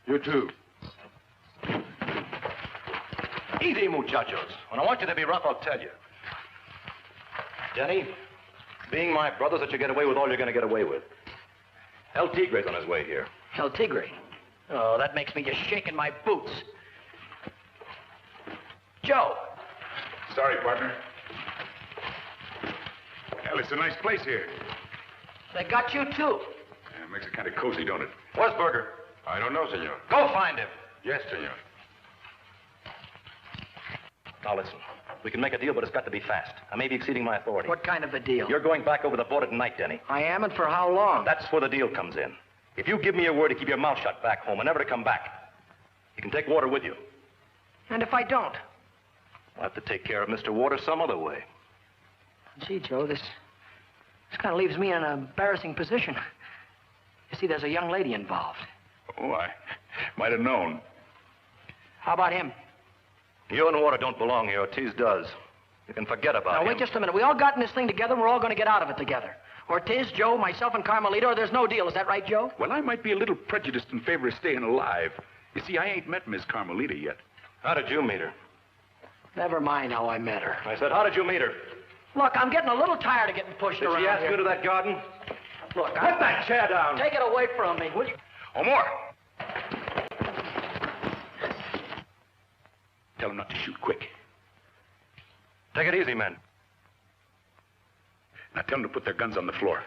You too. Easy, muchachos. When I want you to be rough, I'll tell you. Denny, being my brothers, let you get away with all you're going to get away with. El Tigre's on his way here. El Tigre. Oh, that makes me just shake in my boots. Joe. Sorry, partner. Well, it's a nice place here. They got you, too. Yeah, it makes it kind of cozy, don't it? Where's Berger? I don't know, senor. Go find him. Yes, senor. Now listen, we can make a deal, but it's got to be fast. I may be exceeding my authority. What kind of a deal? You're going back over the border tonight, Denny. I am, and for how long? That's where the deal comes in. If you give me your word to keep your mouth shut back home and never to come back, you can take Water with you. And if I don't? I'll have to take care of Mr. Water some other way. Gee, Joe, this kind of leaves me in an embarrassing position. You see, there's a young lady involved. Oh, I might have known. How about him? You and Water don't belong here. Ortiz does. You can forget about him. Now, wait just a minute. We all got in this thing together, and we're all going to get out of it together. Ortiz, Joe, myself, and Carmelita, or there's no deal. Is that right, Joe? Well, I might be a little prejudiced in favor of staying alive. You see, I ain't met Miss Carmelita yet. How did you meet her? Never mind how I met her. I said, how did you meet her? Look, I'm getting a little tired of getting pushed around Did she ask here. you to that garden? Look, Put that chair down. Take it away from me, will you? Oh, more. Tell him not to shoot quick. Take it easy, men. Now tell them to put their guns on the floor.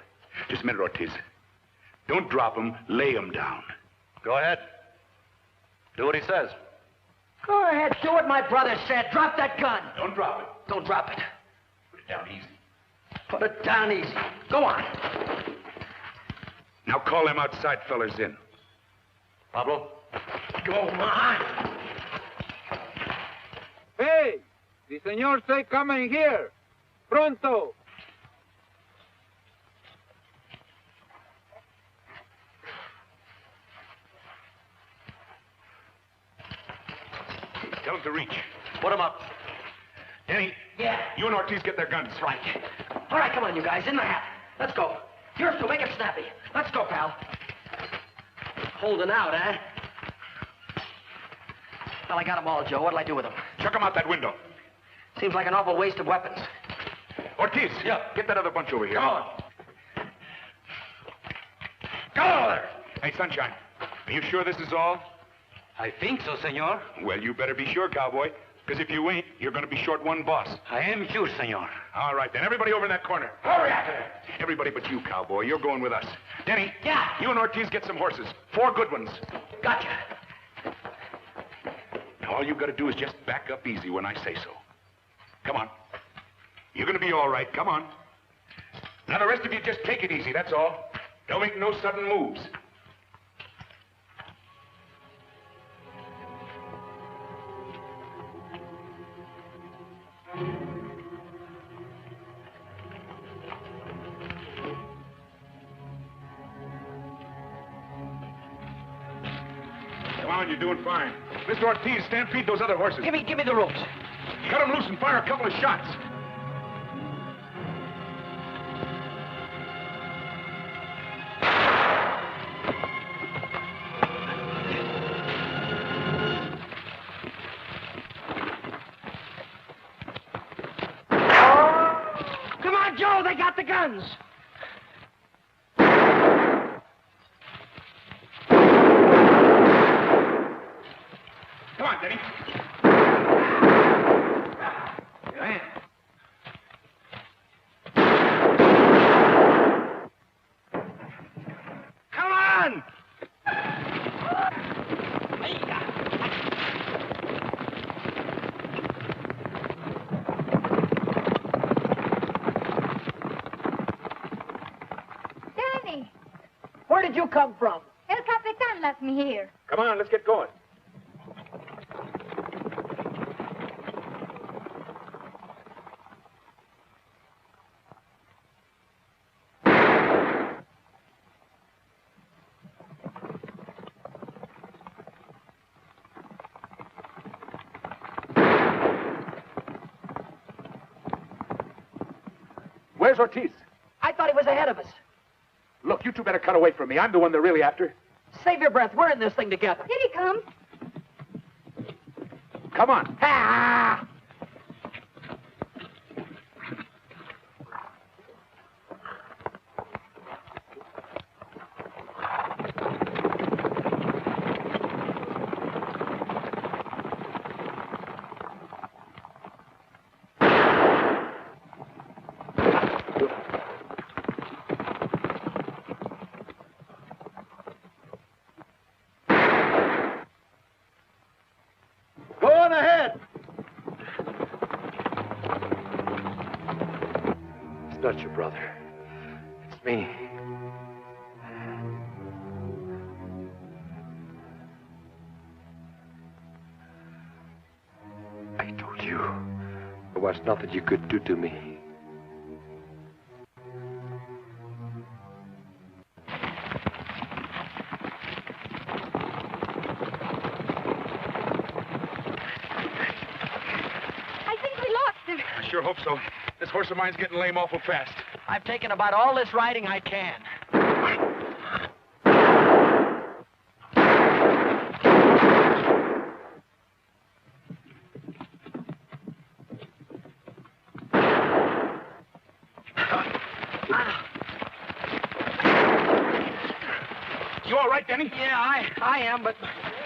Just a minute, Ortiz. Don't drop them. Lay them down. Go ahead. Do what he says. Go ahead, do what my brother said. Drop that gun. Don't drop it. Don't drop it. Put it down easy. Put it down easy. Go on. Now call them outside fellers in. Pablo? Go on. Hey, the senor say come in here. Pronto. Tell them to reach. Put him up. Denny. Yeah. You and Ortiz get their guns. Right. All right, come on, you guys. In the hat. Let's go. Yours two, make it snappy. Let's go, pal. Holding out, eh? Well, I got them all, Joe. What'll I do with them? Chuck them out that window. Seems like an awful waste of weapons. Ortiz. Yeah. Get that other bunch over here. Come on. Go over there. Hey, Sunshine. Are you sure this is all? I think so, senor. Well, you better be sure, cowboy. Because if you ain't, you're going to be short one boss. I am sure, senor. All right, then. Everybody over in that corner. Hurry after them. Everybody but you, cowboy. You're going with us. Denny. Yeah. You and Ortiz get some horses. 4 good ones. Gotcha. Now, all you've got to do is just back up easy when I say so. Come on. You're going to be all right. Come on. Now, the rest of you just take it easy, that's all. Don't make no sudden moves. Come on, you're doing fine. Mr. Ortiz, stampede those other horses. Give me the ropes. Cut them loose and fire a couple of shots. Come on, Joe, they got the guns. Come on, Denny. Man. Come on! Danny, Where did you come from? El Capitan left me here. Come on, let's get going. Where's Ortiz? I thought he was ahead of us. Look, you two better cut away from me. I'm the one they're really after. Save your breath. We're in this thing together. Here he comes. Come on. Ah! not your brother. It's me. I told you there was nothing you could do to me. I sure hope so. This horse of mine's getting lame awful fast. I've taken about all this riding I can. You all right, Denny? Yeah, I am, but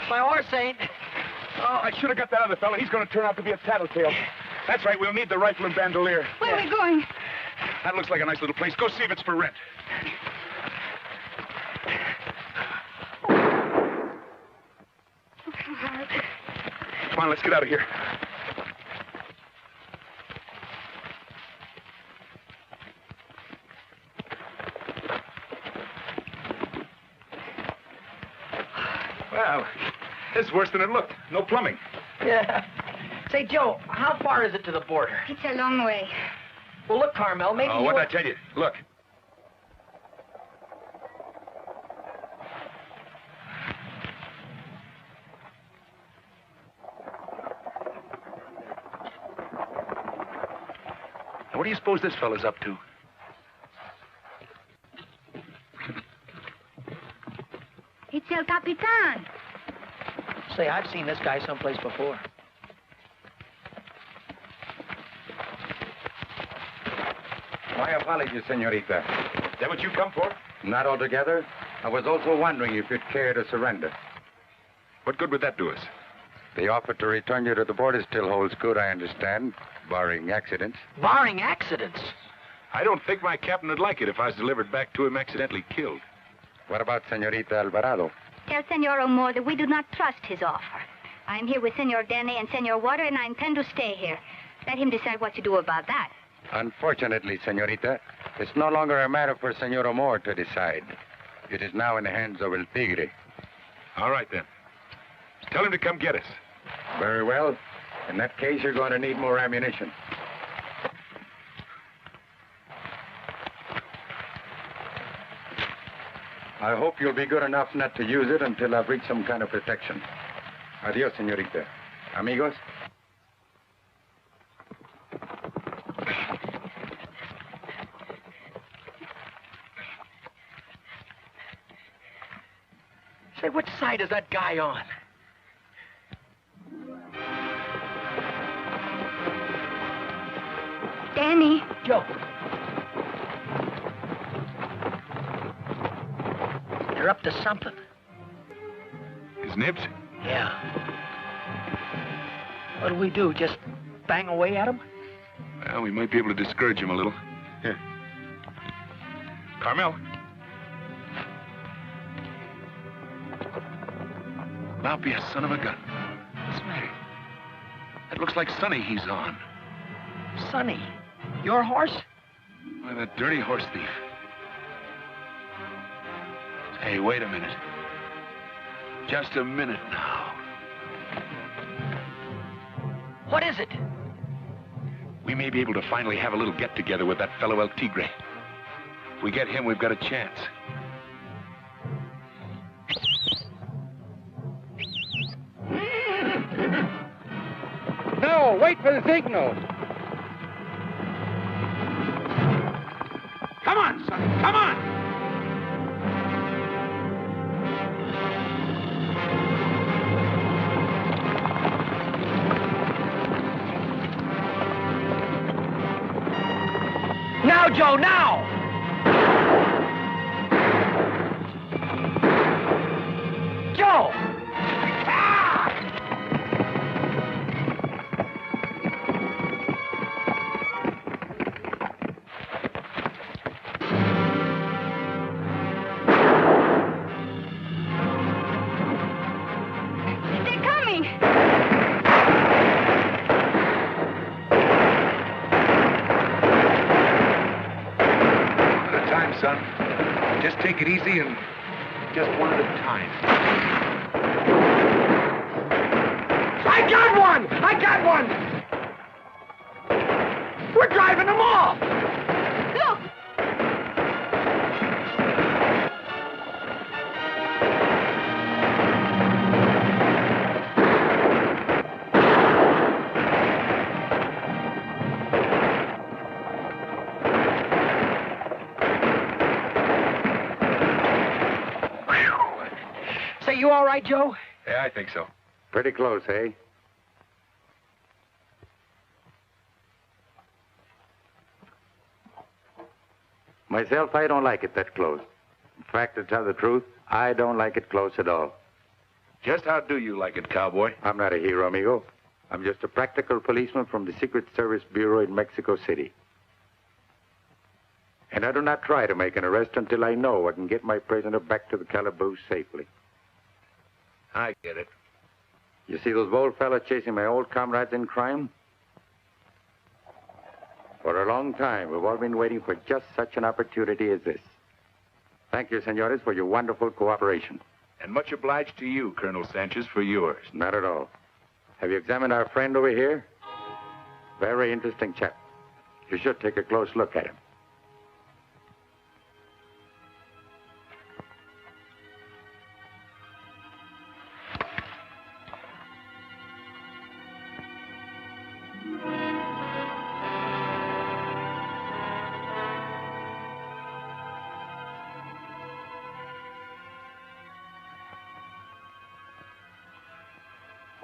my horse ain't. Oh, I should have got that other fella. He's going to turn out to be a tattletale. That's right, we'll need the rifle and bandolier. Where are we going? That looks like a nice little place. Go see if it's for rent. Come on, let's get out of here. Well, this is worse than it looked. No plumbing. Yeah. Say, Joe, how far is it to the border? It's a long way. Well, look, Carmel, maybe Oh, what'd I tell you? Look. Now, what do you suppose this fella's up to? It's El Capitan. Say, I've seen this guy someplace before. My apologies, senorita. Is that what you come for? Not altogether. I was also wondering if you'd care to surrender. What good would that do us? The offer to return you to the border still holds good, I understand, barring accidents. Barring accidents? I don't think my captain would like it if I was delivered back to him accidentally killed. What about Senorita Alvarado? Tell Senor O'More that we do not trust his offer. I'm here with Senor Denny and Senor Water, and I intend to stay here. Let him decide what to do about that. Unfortunately, senorita, it's no longer a matter for Senor O'More to decide. It is now in the hands of El Tigre. All right, then. Just tell him to come get us. Very well. In that case, you're going to need more ammunition. I hope you'll be good enough not to use it until I've reached some kind of protection. Adios, senorita. Amigos? Say, which side is that guy on? Danny. Joe. They're up to something. His nibs? Yeah. What do we do? Just bang away at him? Well, we might be able to discourage him a little. Here. Carmel. Now be a son of a gun. What's the matter? That looks like Sonny he's on. Sonny? Your horse? Why, that dirty horse thief. Hey, wait a minute. Just a minute now. What is it? We may be able to finally have a little get-together with that fellow El Tigre. If we get him, we've got a chance. No, wait for the signal. Come on, Sonny, come on! Now, Joe, now! Joe! They're coming! take it easy and just one at a time. I got one! I got one! We're driving them off! Look! Say, you all right, Joe? Yeah, I think so. Pretty close, eh? Myself, I don't like it that close. In fact, to tell the truth, I don't like it close at all. Just how do you like it, cowboy? I'm not a hero, amigo. I'm just a practical policeman from the Secret Service Bureau in Mexico City. And I do not try to make an arrest until I know I can get my prisoner back to the calaboose safely. I get it. You see those bold fellas chasing my old comrades in crime? For a long time, we've all been waiting for just such an opportunity as this. Thank you, senores, for your wonderful cooperation. And much obliged to you, Colonel Sanchez, for yours. Not at all. Have you examined our friend over here? Very interesting chap. You should take a close look at him.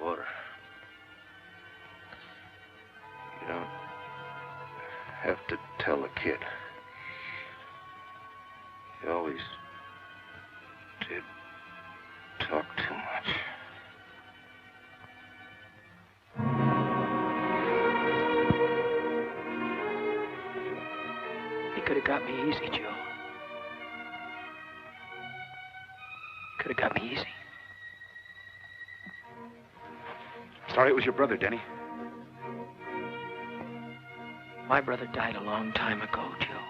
Water. You don't have to tell a kid. He always did talk too much. You could have got me easy, Joe. You could have got me easy. Sorry it was your brother, Denny. My brother died a long time ago, Joe.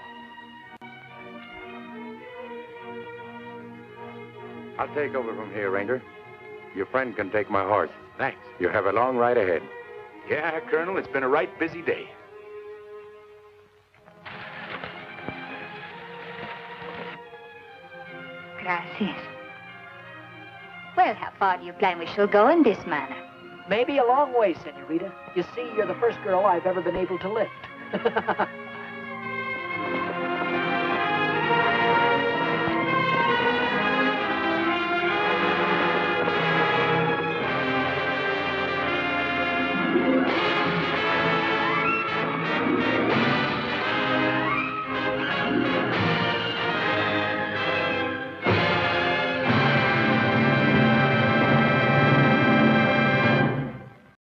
I'll take over from here, Ranger. Your friend can take my horse. Thanks. You have a long ride ahead. Yeah, Colonel, it's been a right busy day. Gracias. Well, how far do you plan we shall go in this manner? Maybe a long way, senorita. You see, you're the first girl I've ever been able to lift.